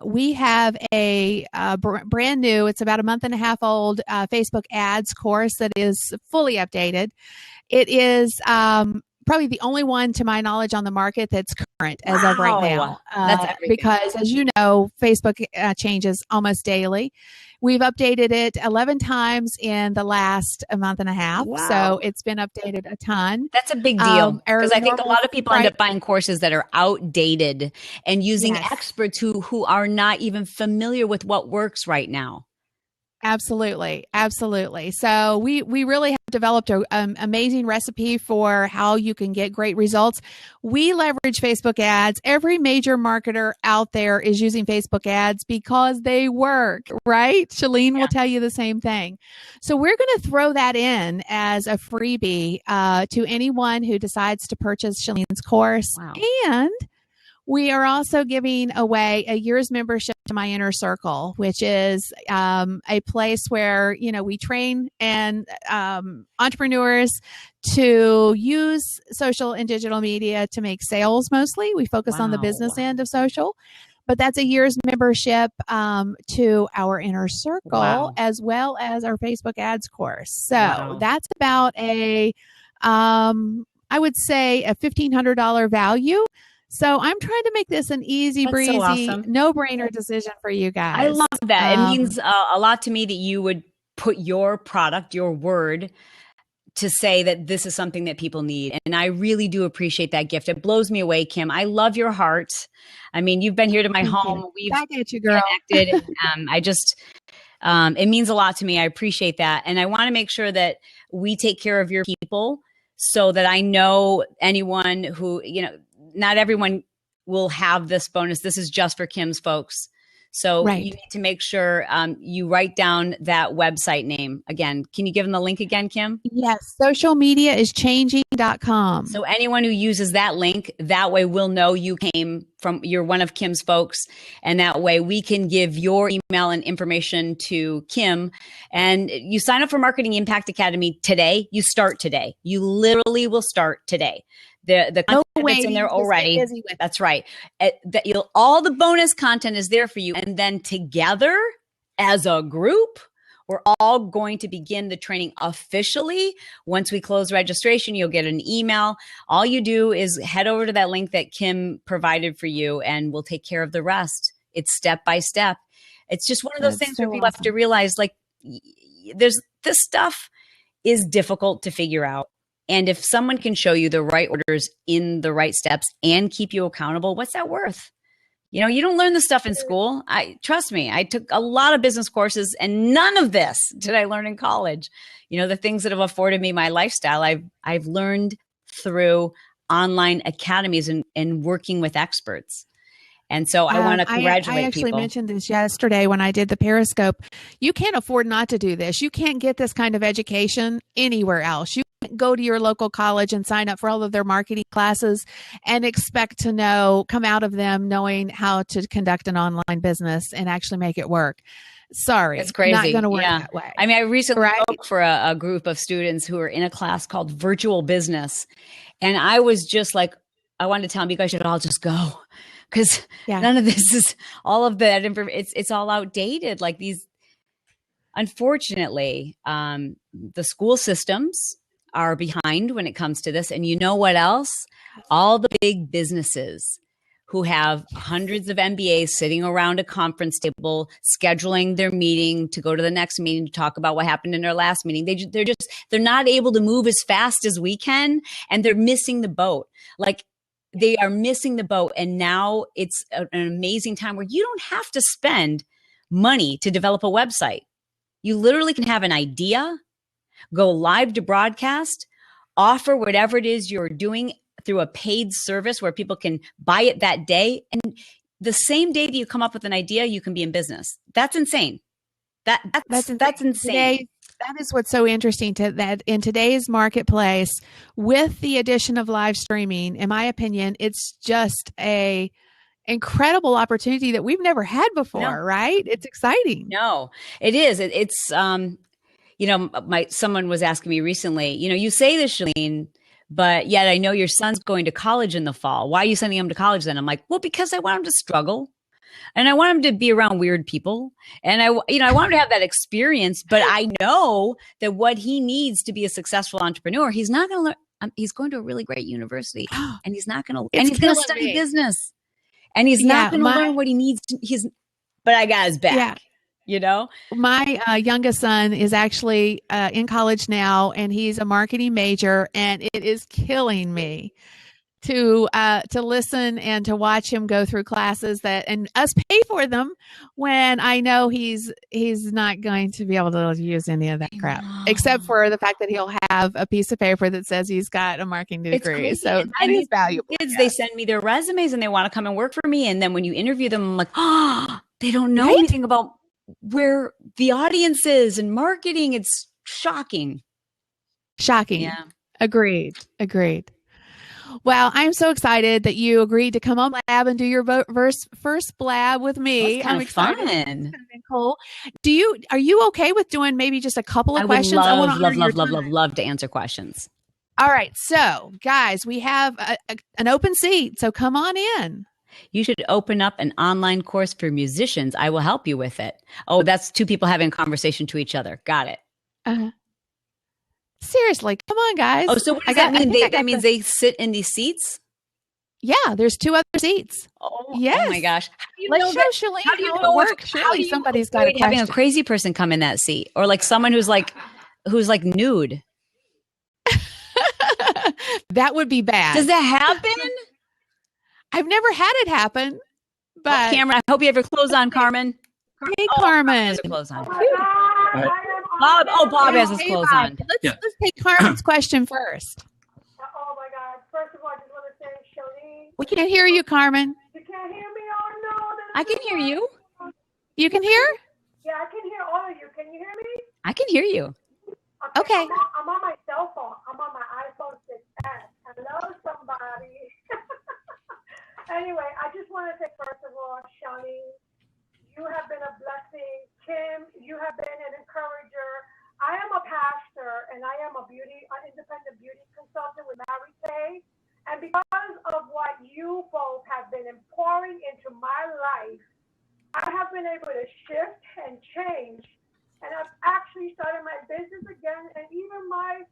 We have a brand new, it's about a month and a half old Facebook ads course that is fully updated. It is probably the only one, to my knowledge, on the market that's current as of right now. That's everything. Because, as you know, Facebook changes almost daily. We've updated it 11 times in the last a month and a half. Wow. So it's been updated a ton. That's a big deal, because I think a lot of people end up buying courses that are outdated and using experts who are not even familiar with what works right now. Absolutely. Absolutely. So we really have developed an amazing recipe for how you can get great results. We leverage Facebook ads. Every major marketer out there is using Facebook ads because they work, right? Shalene will tell you the same thing. So we're going to throw that in as a freebie to anyone who decides to purchase Shalene's course. Wow. And we are also giving away a year's membership to My Inner Circle, which is a place where, we train and entrepreneurs to use social and digital media to make sales mostly. We focus on the business end of social. But that's a year's membership to our Inner Circle as well as our Facebook ads course. So that's about I would say a $1,500 value. So I'm trying to make this an easy breezy, no-brainer decision for you guys. I love that. It means a lot to me that you would put your product, your word, to say that this is something that people need. And I really do appreciate that gift. It blows me away, Kim. I love your heart. I mean, you've been here to my home. We've back at you, girl. Connected. It means a lot to me. I appreciate that. And I want to make sure that we take care of your people so that I know anyone who, not everyone will have this bonus. This is just for Kim's folks. So you need to make sure you write down that website name. Again, can you give them the link again, Kim? Yes, socialmediaischanging.com. So anyone who uses that link, that way we'll know you're one of Kim's folks. And that way we can give your email and information to Kim. And you sign up for Marketing Impact Academy today. You start today. You literally will start today. The content that's in there already. That's right. All the bonus content is there for you. And then together as a group, we're all going to begin the training officially. Once we close registration, you'll get an email. All you do is head over to that link that Kim provided for you, and we'll take care of the rest. It's step by step. It's just one of those things where people have to realize, this stuff is difficult to figure out. And if someone can show you the right orders in the right steps and keep you accountable, what's that worth? You don't learn this stuff in school. Trust me, I took a lot of business courses and none of this did I learn in college. The things that have afforded me my lifestyle, I've learned through online academies and working with experts. And so I want to congratulate people. I actually mentioned this yesterday when I did the Periscope. You can't afford not to do this. You can't get this kind of education anywhere else. You can't go to your local college and sign up for all of their marketing classes and expect to come out of them knowing how to conduct an online business and actually make it work. Sorry. It's crazy. Not going to work that way. I mean, I recently spoke for a group of students who were in a class called Virtual Business. And I was just like, I wanted to tell them, you guys should all just go. Because none of this is all of that information. It's all outdated. Unfortunately, the school systems are behind when it comes to this. And you know what else? All the big businesses who have hundreds of MBAs sitting around a conference table, scheduling their meeting to go to the next meeting to talk about what happened in their last meeting. They're not able to move as fast as we can, and they're missing the boat. They are missing the boat. And now it's an amazing time where you don't have to spend money to develop a website. You literally can have an idea, go live to broadcast, offer whatever it is you're doing through a paid service where people can buy it that day. And the same day that you come up with an idea, you can be in business. That's insane. That's insane. Today, that is what's so interesting that in today's marketplace, with the addition of live streaming, in my opinion, it's just a incredible opportunity that we've never had before, right? It's exciting. No, it is. someone was asking me recently, you say this, Chalene, but yet I know your son's going to college in the fall. Why are you sending him to college then? I'm like, well, because I want him to struggle. And I want him to be around weird people. And I want him to have that experience, but I know that what he needs to be a successible entrepreneur, he's not going to learn. He's going to a really great university and he's not going to, and he's going to study business and he's not going to learn what he needs to, but I got his back, My youngest son is actually in college now and he's a marketing major, and it is killing me to listen and to watch him go through classes and us pay for them when I know he's not going to be able to use any of that crap, except for the fact that he'll have a piece of paper that says he's got a marketing degree. So that is valuable. Kids, they send me their resumes and they want to come and work for me. And then when you interview them, I'm like, they don't know anything about where the audience is and marketing. It's shocking. Yeah. Agreed. Well, I'm so excited that you agreed to come on Blab and do your first Blab with me. I'm excited. Fun. It's kind of cool. Are you okay with doing maybe just a couple of questions? I would love to answer questions. All right. So, guys, we have an open seat. So come on in. You should open up an online course for musicians. I will help you with it. Oh, that's two people having a conversation to each other. Got it. Seriously, come on, guys. Oh, so what does that mean? That means they sit in these seats? Yeah, there's two other seats. Oh my gosh. Let's show Chalene how it works. Surely somebody's got a question. Having a crazy person come in that seat, or like someone who's like nude. That would be bad. Does that happen? I've never had it happen. But Cameron, I hope you have your clothes on, Carmen. Hey, Carmen. Clothes on. Bob has his clothes on. Let's take Carmen's question first. Oh my God. First of all, I just want to say, Chalene. We can't hear you, Carmen. You can't hear me? Oh no. I can hear you. You can hear? Yeah, I can hear all of you. Can you hear me? I can hear you. Okay. I'm on my cell phone. I'm on my iPhone 6S. Hello, somebody. Anyway, I just want to say, first of all, Chalene, you have been a blessing. Kim, you have been an encourager. I am a pastor, and I am an independent beauty consultant with Mary Kay. And because of what you both have been pouring into my life, I have been able to shift and change. And I've actually started my business again, and even my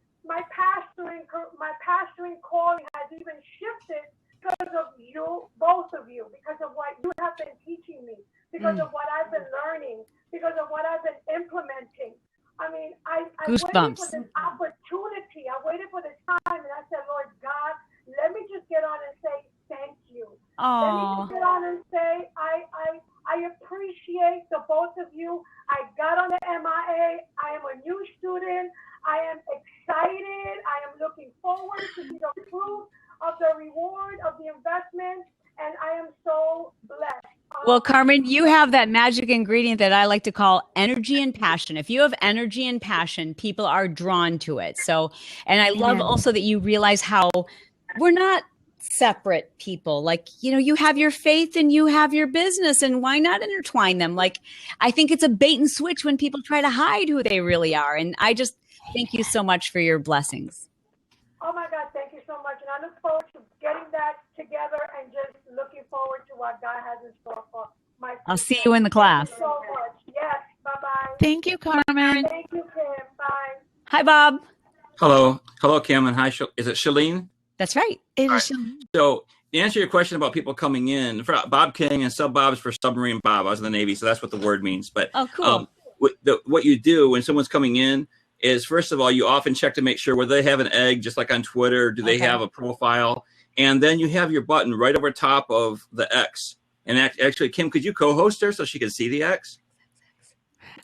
pastoring calling has even shifted because of you, both of you, because of what you have been teaching me, because of what I've been learning, because of what I've been implementing. I mean, I waited for this opportunity. I waited for this time, and I said, Lord God, let me just get on and say thank you. Aww. Let me just get on and say I appreciate the both of you. I got on the MIA. I am a new student. I am excited. I am looking forward to see the fruit of the reward of the investment, and I am so blessed. Well, Carmen, you have that magic ingredient that I like to call energy and passion. If you have energy and passion, people are drawn to it. So, and I love also that you realize how we're not separate people. Like, you have your faith and you have your business, and why not intertwine them? Like, I think it's a bait and switch when people try to hide who they really are. And I just thank you so much for your blessings. Oh my God, thank you so much. And I look forward to getting that together and just looking forward to what God has in store for my future. I'll see you in the class. Thank you so much. Yes, bye-bye. Thank you, Carmen. Thank you, Kim. Bye. Hi, Bob. Hello, Kim, and hi. Is it Chalene? That's right. It is. So to answer your question about people coming in, for Bob King and Sub Bob's for Submarine Bob. I was in the Navy, so that's what the word means. But cool. What you do when someone's coming in is, first of all, you often check to make sure whether they have an egg, just like on Twitter, do they have a profile? And then you have your button right over top of the X. And actually, Kim, could you co-host her so she can see the X?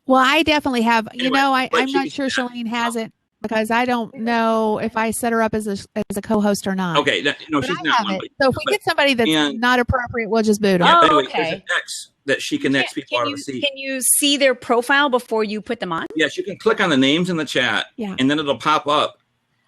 Well, I definitely have. Anyway, I'm not sure Chalene has it because I don't know if I set her up as a co-host or not. Okay, no, she's not one. So if we get somebody that's not appropriate, we'll just boot them. Yeah, anyway, okay. there's an X that she connects people out of the seat. Can you see their profile before you put them on? Yes, you can click on the names in the chat, and then it'll pop up.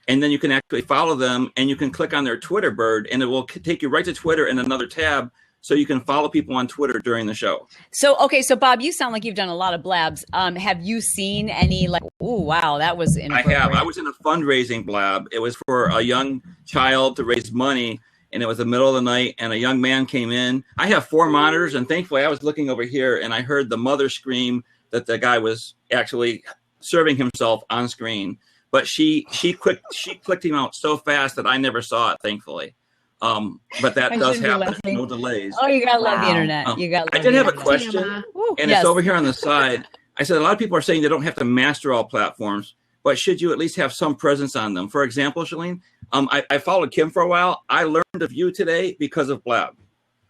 And then you can actually follow them, and you can click on their Twitter bird, and it will take you right to Twitter and another tab so you can follow people on Twitter during the show. So, okay. So Bob, you sound like you've done a lot of blabs. Have you seen any like, oh, wow, that was inappropriate? I have. I was in a fundraising blab. It was for a young child to raise money, and it was the middle of the night, and a young man came in. I have 4 monitors, and thankfully I was looking over here, and I heard the mother scream that the guy was actually serving himself on screen. But she clicked him out so fast that I never saw it, thankfully. But that does happen. No delays. Oh, you gotta love the internet. I did have a question, and it's over here on the side. I said a lot of people are saying they don't have to master all platforms, but should you at least have some presence on them? For example, Chalene, I followed Kim for a while. I learned of you today because of Blab.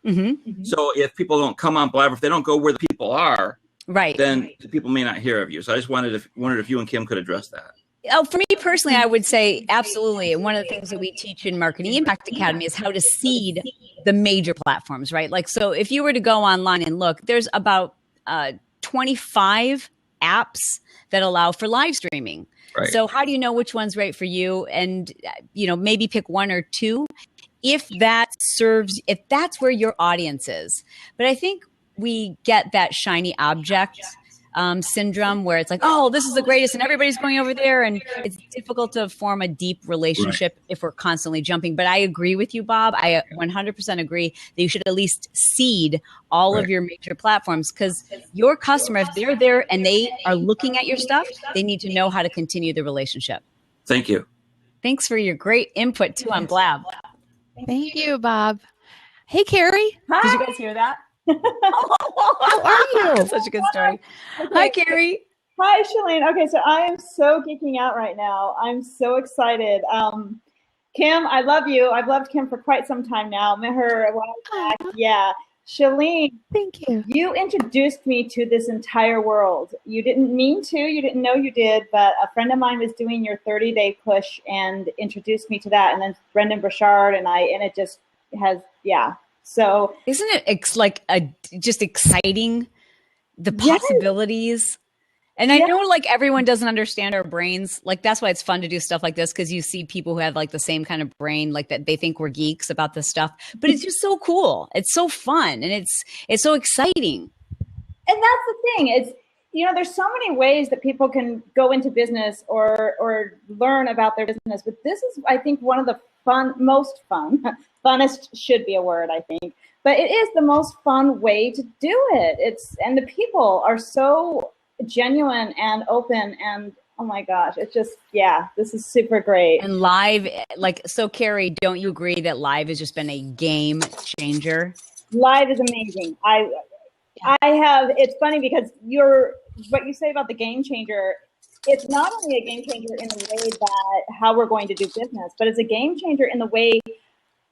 Mm-hmm. So if people don't come on Blab, if they don't go where the people are, right, then the people may not hear of you. So I just wondered if you and Kim could address that. Oh, for me personally, I would say absolutely. And one of the things that we teach in Marketing Impact Academy is how to seed the major platforms, right? Like, so if you were to go online and look, there's about 25 apps that allow for live streaming. Right. So how do you know which one's right for you? And, maybe pick 1 or 2 if that's where your audience is. But I think we get that shiny object syndrome where it's like, oh, this is the greatest and everybody's going over there. And it's difficult to form a deep relationship if we're constantly jumping. But I agree with you, Bob. I 100% agree that you should at least seed all of your major platforms, because your customer, if they're there and they are looking at your stuff, they need to know how to continue the relationship. Thank you. Thanks for your great input too on Blab. Thank you, Bob. Hey, Carrie. Hi. Did you guys hear that? How are you? Such a good story. Hi, Carrie. Hi, Chalene. Okay, so I am so geeking out right now. I'm so excited. Kim, I love you. I've loved Kim for quite some time now. Met her a while back. Yeah. Chalene, Thank you. you introduced me to this entire world. You didn't mean to. You didn't know you did, but a friend of mine was doing your 30-day push and introduced me to that. And then Brendan Burchard and it just has, So isn't it just exciting, the possibilities? And I know like everyone doesn't understand our brains. Like that's why it's fun to do stuff like this, because you see people who have like the same kind of brain, like that they think we're geeks about this stuff. But it's just so cool. It's so fun and it's so exciting. And that's the thing. It's there's so many ways that people can go into business or learn about their business. But this is, I think, one of the most fun. Funnest should be a word, I think, but it is the most fun way to do it. And the people are so genuine and open, and oh my gosh, it's just, this is super great. And live, so Carrie, don't you agree that live has just been a game changer? Live is amazing. It's funny because what you say about the game changer, it's not only a game changer in the way that how we're going to do business, but it's a game changer in the way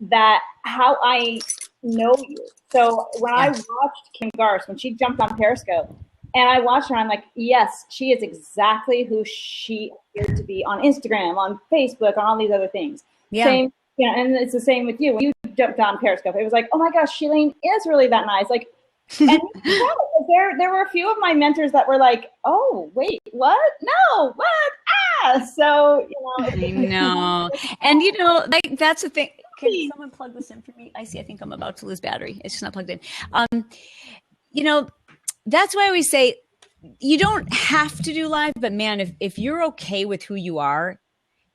that how I know you. So when I watched Kim Garst, when she jumped on Periscope, and I watched her, I'm like, yes, she is exactly who she appeared to be on Instagram, on Facebook, on all these other things. Yeah. Same, and it's the same with you. When you jumped on Periscope, it was like, oh my gosh, Chalene is really that nice. Like, and there were a few of my mentors that were like, oh, wait, what? No, what? So, I know. And, like, that's the thing. Can someone plug this in for me? I think I'm about to lose battery. It's just not plugged in. That's why we say you don't have to do live, but man, if you're okay with who you are,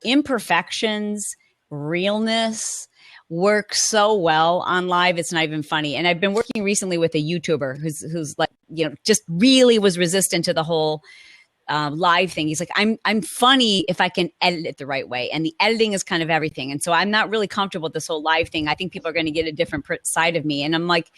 imperfections, realness work so well on live. It's not even funny. And I've been working recently with a YouTuber who's like, just really was resistant to the whole live thing. He's like, I'm funny if I can edit it the right way. And the editing is kind of everything. And so I'm not really comfortable with this whole live thing. I think people are going to get a different side of me. And I'm like,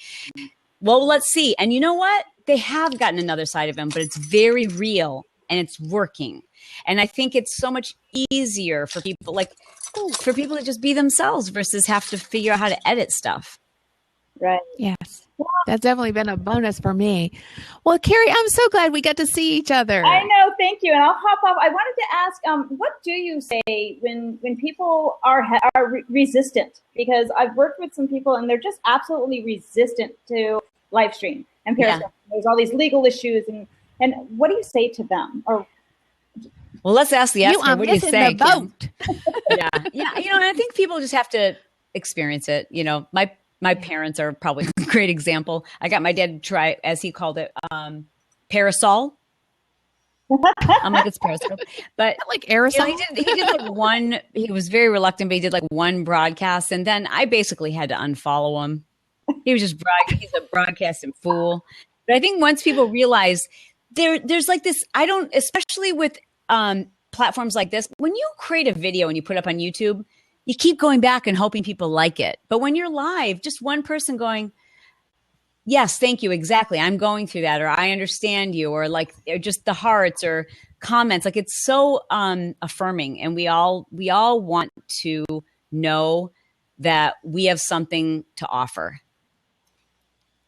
well, let's see. And you know what? They have gotten another side of him, but it's very real and it's working. And I think it's so much easier for people to just be themselves versus have to figure out how to edit stuff. Right. Yes. That's definitely been a bonus for me. Well, Carrie, I'm so glad we got to see each other. I know. Thank you. And I'll hop off. I wanted to ask, what do you say when people are resistant? Because I've worked with some people and they're just absolutely resistant to live stream and Periscope. Yeah. There's all these legal issues. And what do you say to them? Or well, let's ask the expert. What do you say? The boat. Yeah. And I think people just have to experience it. My parents are probably a great example. I got my dad to try, as he called it, parasol. I'm like, it's parasol. But like aerosol. he did like one, he was very reluctant, but he did like one broadcast. And then I basically had to unfollow him. He was just he's a broadcasting fool. But I think once people realize there's like this, especially with platforms like this, when you create a video and you put it up on YouTube, you keep going back and hoping people like it. But when you're live, just one person going, yes, thank you, exactly, I'm going through that, or I understand you, or like or just the hearts or comments, like it's so affirming. And we all want to know that we have something to offer.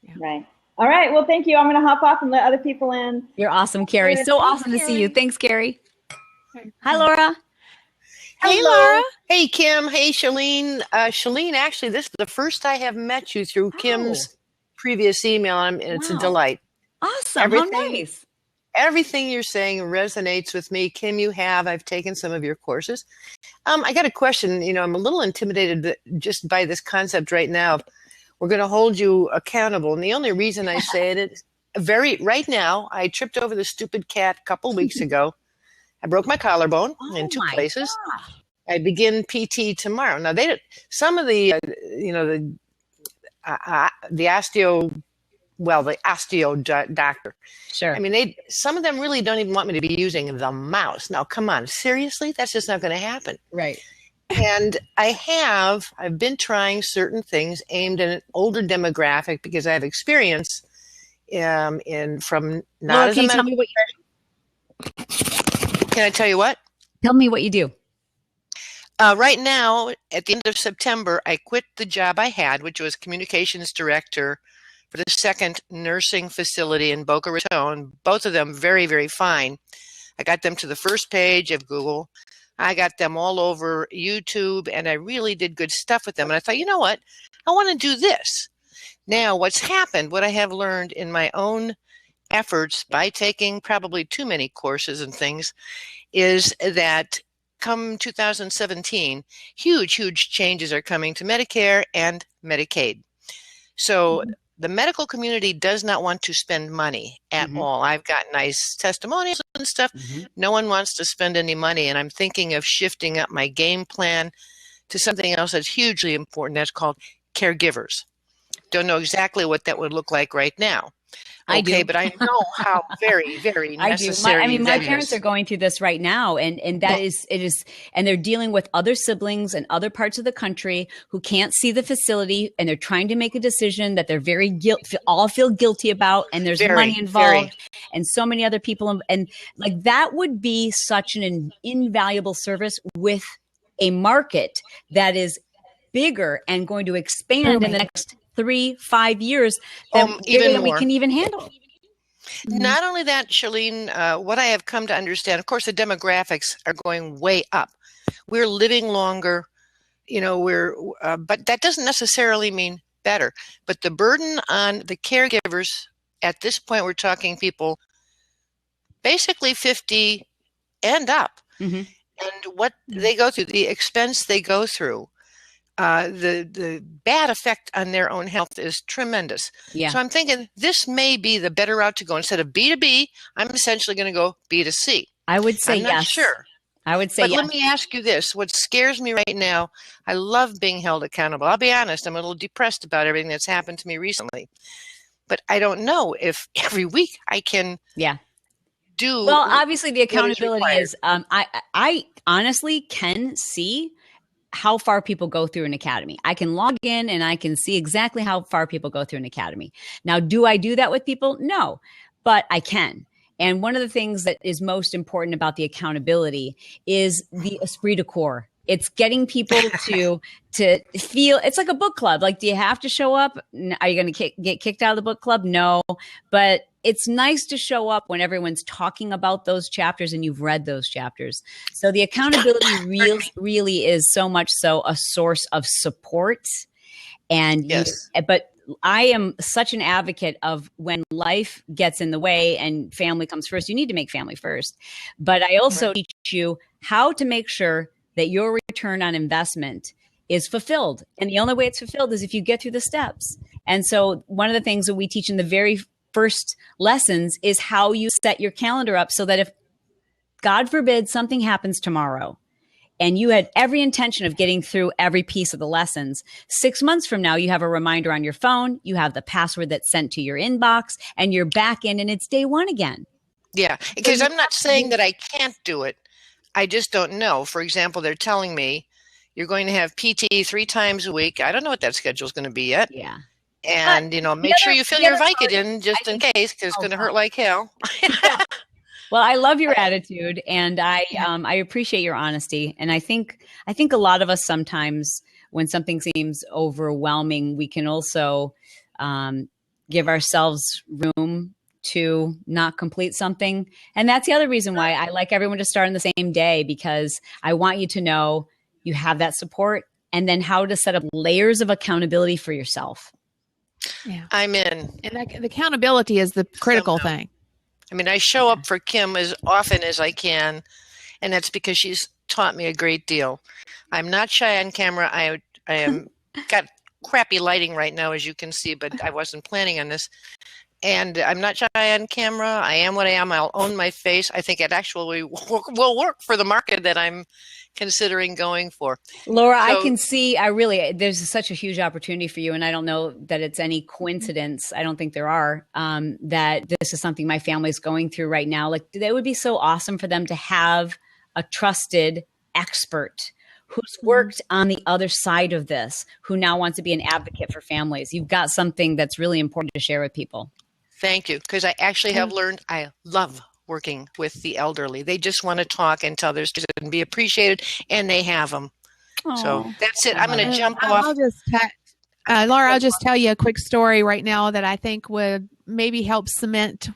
Yeah. Right. All right. Well, thank you. I'm going to hop off and let other people in. You're awesome, Carrie. So awesome to see you. Thanks, Carrie. Hi, Laura. Hey, Laura. Hey, Kim. Hey, Shalene. Shalene, actually, this is the first I have met you through Kim's previous email, and it's a delight. Awesome. How nice. Everything you're saying resonates with me. Kim, I've taken some of your courses. I got a question. I'm a little intimidated just by this concept right now. We're going to hold you accountable. And the only reason I say it is right now, I tripped over the stupid cat a couple weeks ago. I broke my collarbone in 2 places. God. I begin PT tomorrow. Now some of the osteo doctor. Sure. I mean, some of them really don't even want me to be using the mouse. Now, come on, seriously? That's just not going to happen. Right. And I've been trying certain things aimed at an older demographic because I have experience Laura, can you tell me what Can I tell you what? Tell me what you do. Right now, at the end of September, I quit the job I had, which was communications director for the second nursing facility in Boca Raton. Both of them very, very fine. I got them to the first page of Google. I got them all over YouTube, and I really did good stuff with them. And I thought, you know what? I want to do this. Now, what I have learned in my own efforts by taking probably too many courses and things is that come 2017, huge, huge changes are coming to Medicare and Medicaid. So the medical community does not want to spend money at all. I've got nice testimonials and stuff. No one wants to spend any money. And I'm thinking of shifting up my game plan to something else that's hugely important. That's called caregivers. Don't know exactly what that would look like right now. I do. But I know how very, very necessary. My parents are going through this right now, and and they're dealing with other siblings in other parts of the country who can't see the facility, and they're trying to make a decision that they're all feel guilty about, and there's money involved, and so many other people, and like that would be such an invaluable service with a market that is bigger and going to expand in the next 3-5 years even more. We can even handle. Not only that, Shalene, what I have come to understand, of course, the demographics are going way up. We're living longer, but that doesn't necessarily mean better. But the burden on the caregivers at this point, we're talking people basically 50 and up, and what they go through, the expense they go through. The bad effect on their own health is tremendous. Yeah. So I'm thinking this may be the better route to go. Instead of B to B, I'm essentially going to go B to C. I would say I'm not sure. I would say but yes. Let me ask you this. What scares me right now, I love being held accountable. I'll be honest, I'm a little depressed about everything that's happened to me recently. But I don't know if every week I can do. Well, obviously the accountability is I honestly can see how far people go through an academy. I can log in and I can see exactly how far people go through an academy. Now, do I do that with people? No, but I can. And one of the things that is most important about the accountability is the esprit de corps. It's getting people to feel, it's like a book club. Like, do you have to show up? Are you going to get kicked out of the book club? No, but it's nice to show up when everyone's talking about those chapters and you've read those chapters. So the accountability really is so much so a source of support. And but I am such an advocate of when life gets in the way and family comes first, you need to make family first. But I also teach you how to make sure that your return on investment is fulfilled. And the only way it's fulfilled is if you get through the steps. And so one of the things that we teach in the very first lessons is how you set your calendar up so that if, God forbid, something happens tomorrow and you had every intention of getting through every piece of the lessons, 6 months from now, you have a reminder on your phone, you have the password that's sent to your inbox, and you're back in and it's day one again. Yeah, because I'm not saying that I can't do it. I just don't know. For example, they're telling me you're going to have PT 3 times a week. I don't know what that schedule is going to be yet. Yeah. And, make sure you fill your Vicodin just in case, because it's going to hurt like hell. Well, I love your attitude, and I appreciate your honesty. And I think a lot of us sometimes, when something seems overwhelming, we can also give ourselves room to not complete something. And that's the other reason why I like everyone to start on the same day, because I want you to know you have that support, and then how to set up layers of accountability for yourself. Yeah. I'm in. And the accountability is the critical thing. I mean, I show up for Kim as often as I can, and that's because she's taught me a great deal. I'm not shy on camera. I am got crappy lighting right now, as you can see, but I wasn't planning on this. And I'm not shy on camera. I am what I am. I'll own my face. I think it actually will work for the market that I'm considering going for. Laura, I can see, there's such a huge opportunity for you. And I don't know that it's any coincidence. I don't think there are, that this is something my family is going through right now. Like, that would be so awesome for them to have a trusted expert who's worked on the other side of this, who now wants to be an advocate for families. You've got something that's really important to share with people. Thank you. Because I actually have learned I love working with the elderly. They just want to talk and tell their stories and be appreciated, and they have them. Aww. So that's it. I'm going to jump off. Laura, I'll just tell you a quick story right now that I think would maybe help cement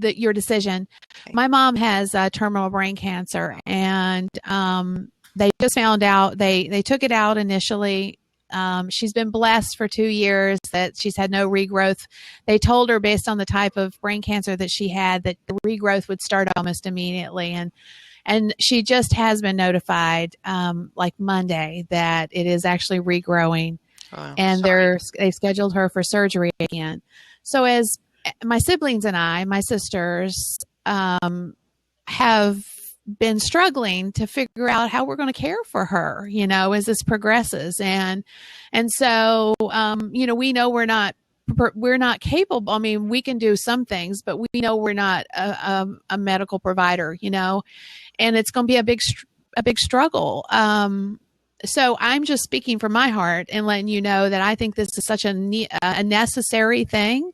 your decision. Okay. My mom has terminal brain cancer, and they just found out, they took it out initially. She's been blessed for 2 years that she's had no regrowth. They told her, based on the type of brain cancer that she had, that the regrowth would start almost immediately. And she just has been notified, like Monday, that it is actually regrowing. Oh, and they scheduled her for surgery again. So as my siblings and I, my sisters, have been struggling to figure out how we're going to care for her, as this progresses. And so, we know we're not capable. I mean, we can do some things, but we know we're not a medical provider, and it's going to be a big struggle. So I'm just speaking from my heart and letting you know that I think this is such a necessary thing.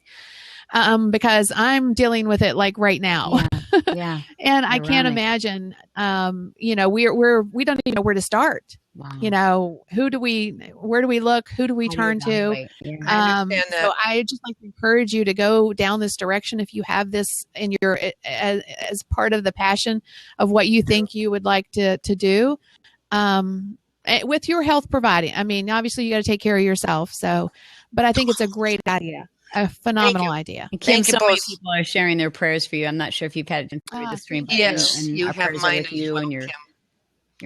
Because I'm dealing with it like right now. Yeah. And I can't imagine, we don't even know where to start. Wow. Where do we look? Who do we turn to? Yeah. So I just like to encourage you to go down this direction. If you have this in your, as part of the passion of what you think you would like to do, with your health providing. I mean, obviously you got to take care of yourself. But I think it's a great idea. A phenomenal idea. And Kim, so many people are sharing their prayers for you. I'm not sure if you've had it through the stream. Yes, you have mine with you and your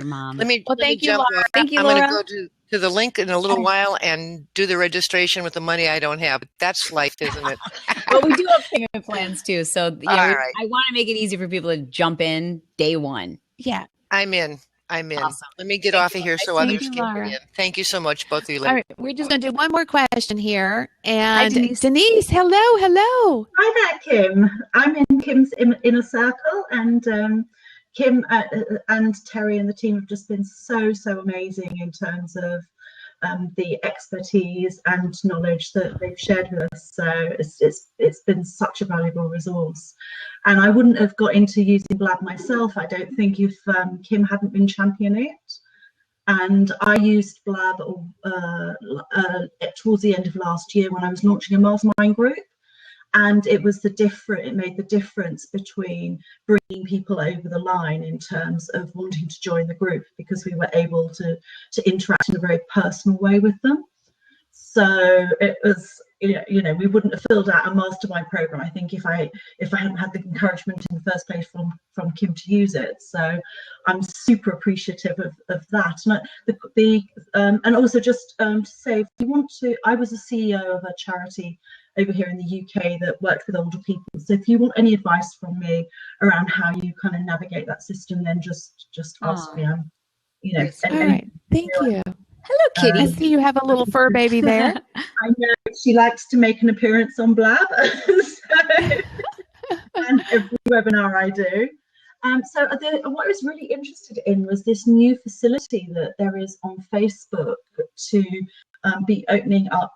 mom. Thank you, Laura. I'm going to go to the link in a little while and do the registration with the money I don't have. That's life, isn't it? Well, we do have payment plans too. So right. I want to make it easy for people to jump in day one. Yeah. I'm in. Awesome. Let me get off of here so others can get in. Thank you so much, both of you ladies. All right, we're just going to do one more question here. And hi, Denise, hello. Hi there, Kim. I'm in Kim's inner circle, and Kim and Terry and the team have just been so amazing in terms of the expertise and knowledge that they've shared with us. So it's been such a valuable resource. And I wouldn't have got into using Blab myself, I don't think, if Kim hadn't been championing it. And I used Blab towards the end of last year when I was launching a mastermind group. And it made the difference between bringing people over the line in terms of wanting to join the group, because we were able to interact in a very personal way with them. So it was we wouldn't have filled out a mastermind program, I think, if I hadn't had the encouragement in the first place from Kim to use it. So I'm super appreciative of that. And and also just to say, if you want to, I was a CEO of a charity over here in the UK that worked with older people. So if you want any advice from me around how you kind of navigate that system, then just ask me. I'm, All right. Thank you. Hello, Kitty. I see you have a little fur baby there. I know she likes to make an appearance on Blab, and every webinar I do. What I was really interested in was this new facility that there is on Facebook to be opening up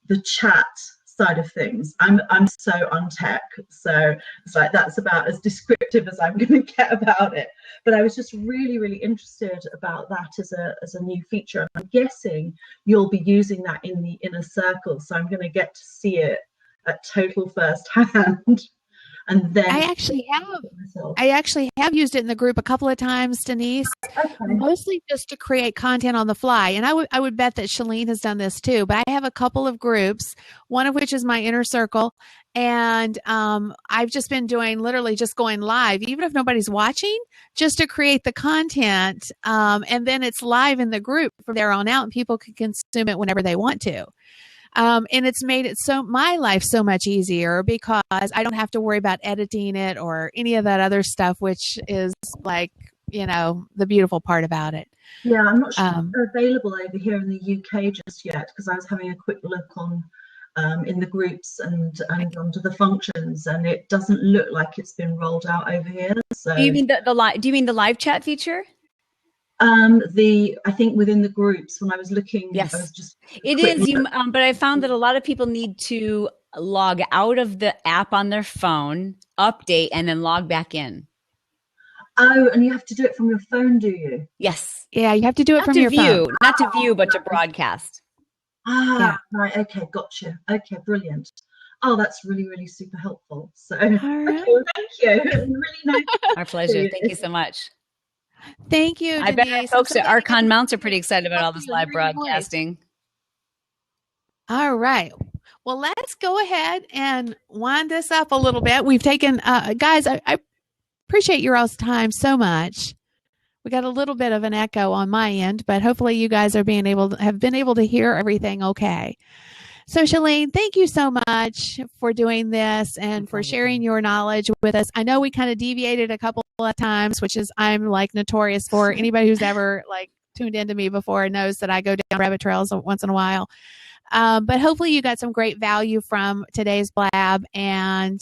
the chat side of things. I'm so on tech, so it's like that's about as descriptive as I'm going to get about it. But I was just really interested about that as a new feature. I'm guessing you'll be using that in the inner circle, so I'm going to get to see it at total first hand. And then I actually have used it in the group a couple of times, Denise, mostly just to create content on the fly. And I would bet that Shalene has done this too, but I have a couple of groups, one of which is my inner circle. And I've just been doing literally just going live, even if nobody's watching, just to create the content. And then it's live in the group from there on out, and people can consume it whenever they want to. And it's made it my life so much easier because I don't have to worry about editing it or any of that other stuff, which is like, the beautiful part about it. Yeah, I'm not sure they're available over here in the UK just yet, because I was having a quick look on in the groups and under the functions, and it doesn't look like it's been rolled out over here. So do you mean the live chat feature? I think within the groups, when I was looking, yes, I was just it is. But I found that a lot of people need to log out of the app on their phone, update, and then log back in. Oh, and you have to do it from your phone, do you? Yes. Yeah, you have to do it from your phone. Not to view, but to broadcast. Right. Okay, gotcha. Okay, brilliant. Oh, that's really super helpful. So, right. Okay, thank you. Really nice. Our pleasure. Thank you so much. Thank you, I Denise. bet folks at Archon Mounts are pretty excited about all this live broadcasting. All right. Well, let's go ahead and wind this up a little bit. We've taken, guys, I appreciate your all's time so much. We got a little bit of an echo on my end, but hopefully you guys have been able to hear everything okay. So Shalene, thank you so much for doing this and for sharing your knowledge with us. I know we kind of deviated a couple of times, which is I'm like notorious for. Anybody who's ever like tuned into me before knows that I go down rabbit trails once in a while. But hopefully you got some great value from today's Blab, and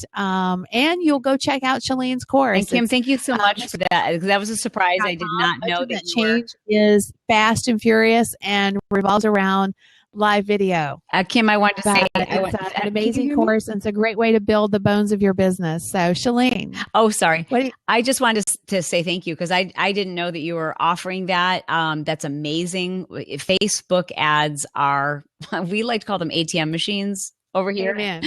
you'll go check out Shalene's course. And Kim, thank you so much for that, because that was a surprise. I did not know that change is fast and furious and revolves around live video. Kim, I wanted to say it's an amazing course, and it's a great way to build the bones of your business. So Shalene. Oh, sorry. I just wanted to say thank you, because I didn't know that you were offering that. That's amazing. Facebook ads are, we like to call them ATM machines over here.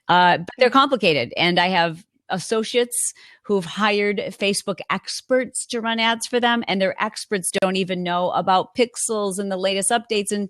But they're complicated. And I have associates who've hired Facebook experts to run ads for them, and their experts don't even know about pixels and the latest updates. And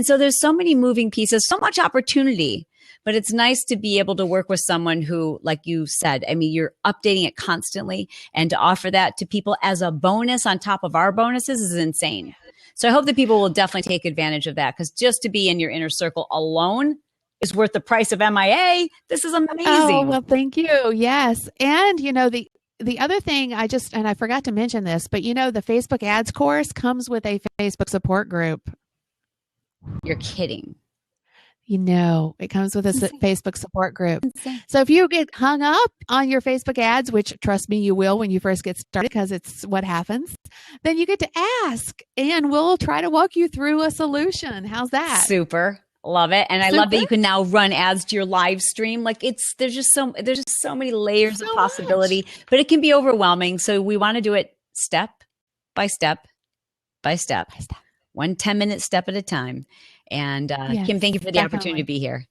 so there's so many moving pieces, so much opportunity, but it's nice to be able to work with someone who, like you said, I mean, you're updating it constantly, and to offer that to people as a bonus on top of our bonuses is insane. So I hope that people will definitely take advantage of that, because just to be in your inner circle alone is worth the price of MIA. This is amazing. Oh, well, thank you. Yes. And, the other thing I forgot to mention this, but the Facebook ads course comes with a Facebook support group. You're kidding. It comes with a Facebook support group. So if you get hung up on your Facebook ads, which trust me, you will when you first get started, because it's what happens, then you get to ask, and we'll try to walk you through a solution. How's that? Super. Love it. And I love that you can now run ads to your live stream. Like there's just so many layers of possibility, but it can be overwhelming. So we want to do it step by step by step, 1 10-minute step at a time. And yes, Kim, thank you for the opportunity to be here.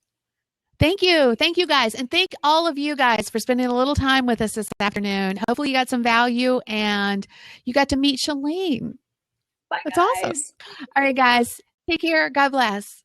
Thank you. Thank you guys. And thank all of you guys for spending a little time with us this afternoon. Hopefully you got some value and you got to meet Shalene. Bye, That's guys. awesome. All right, guys. Take care. God bless.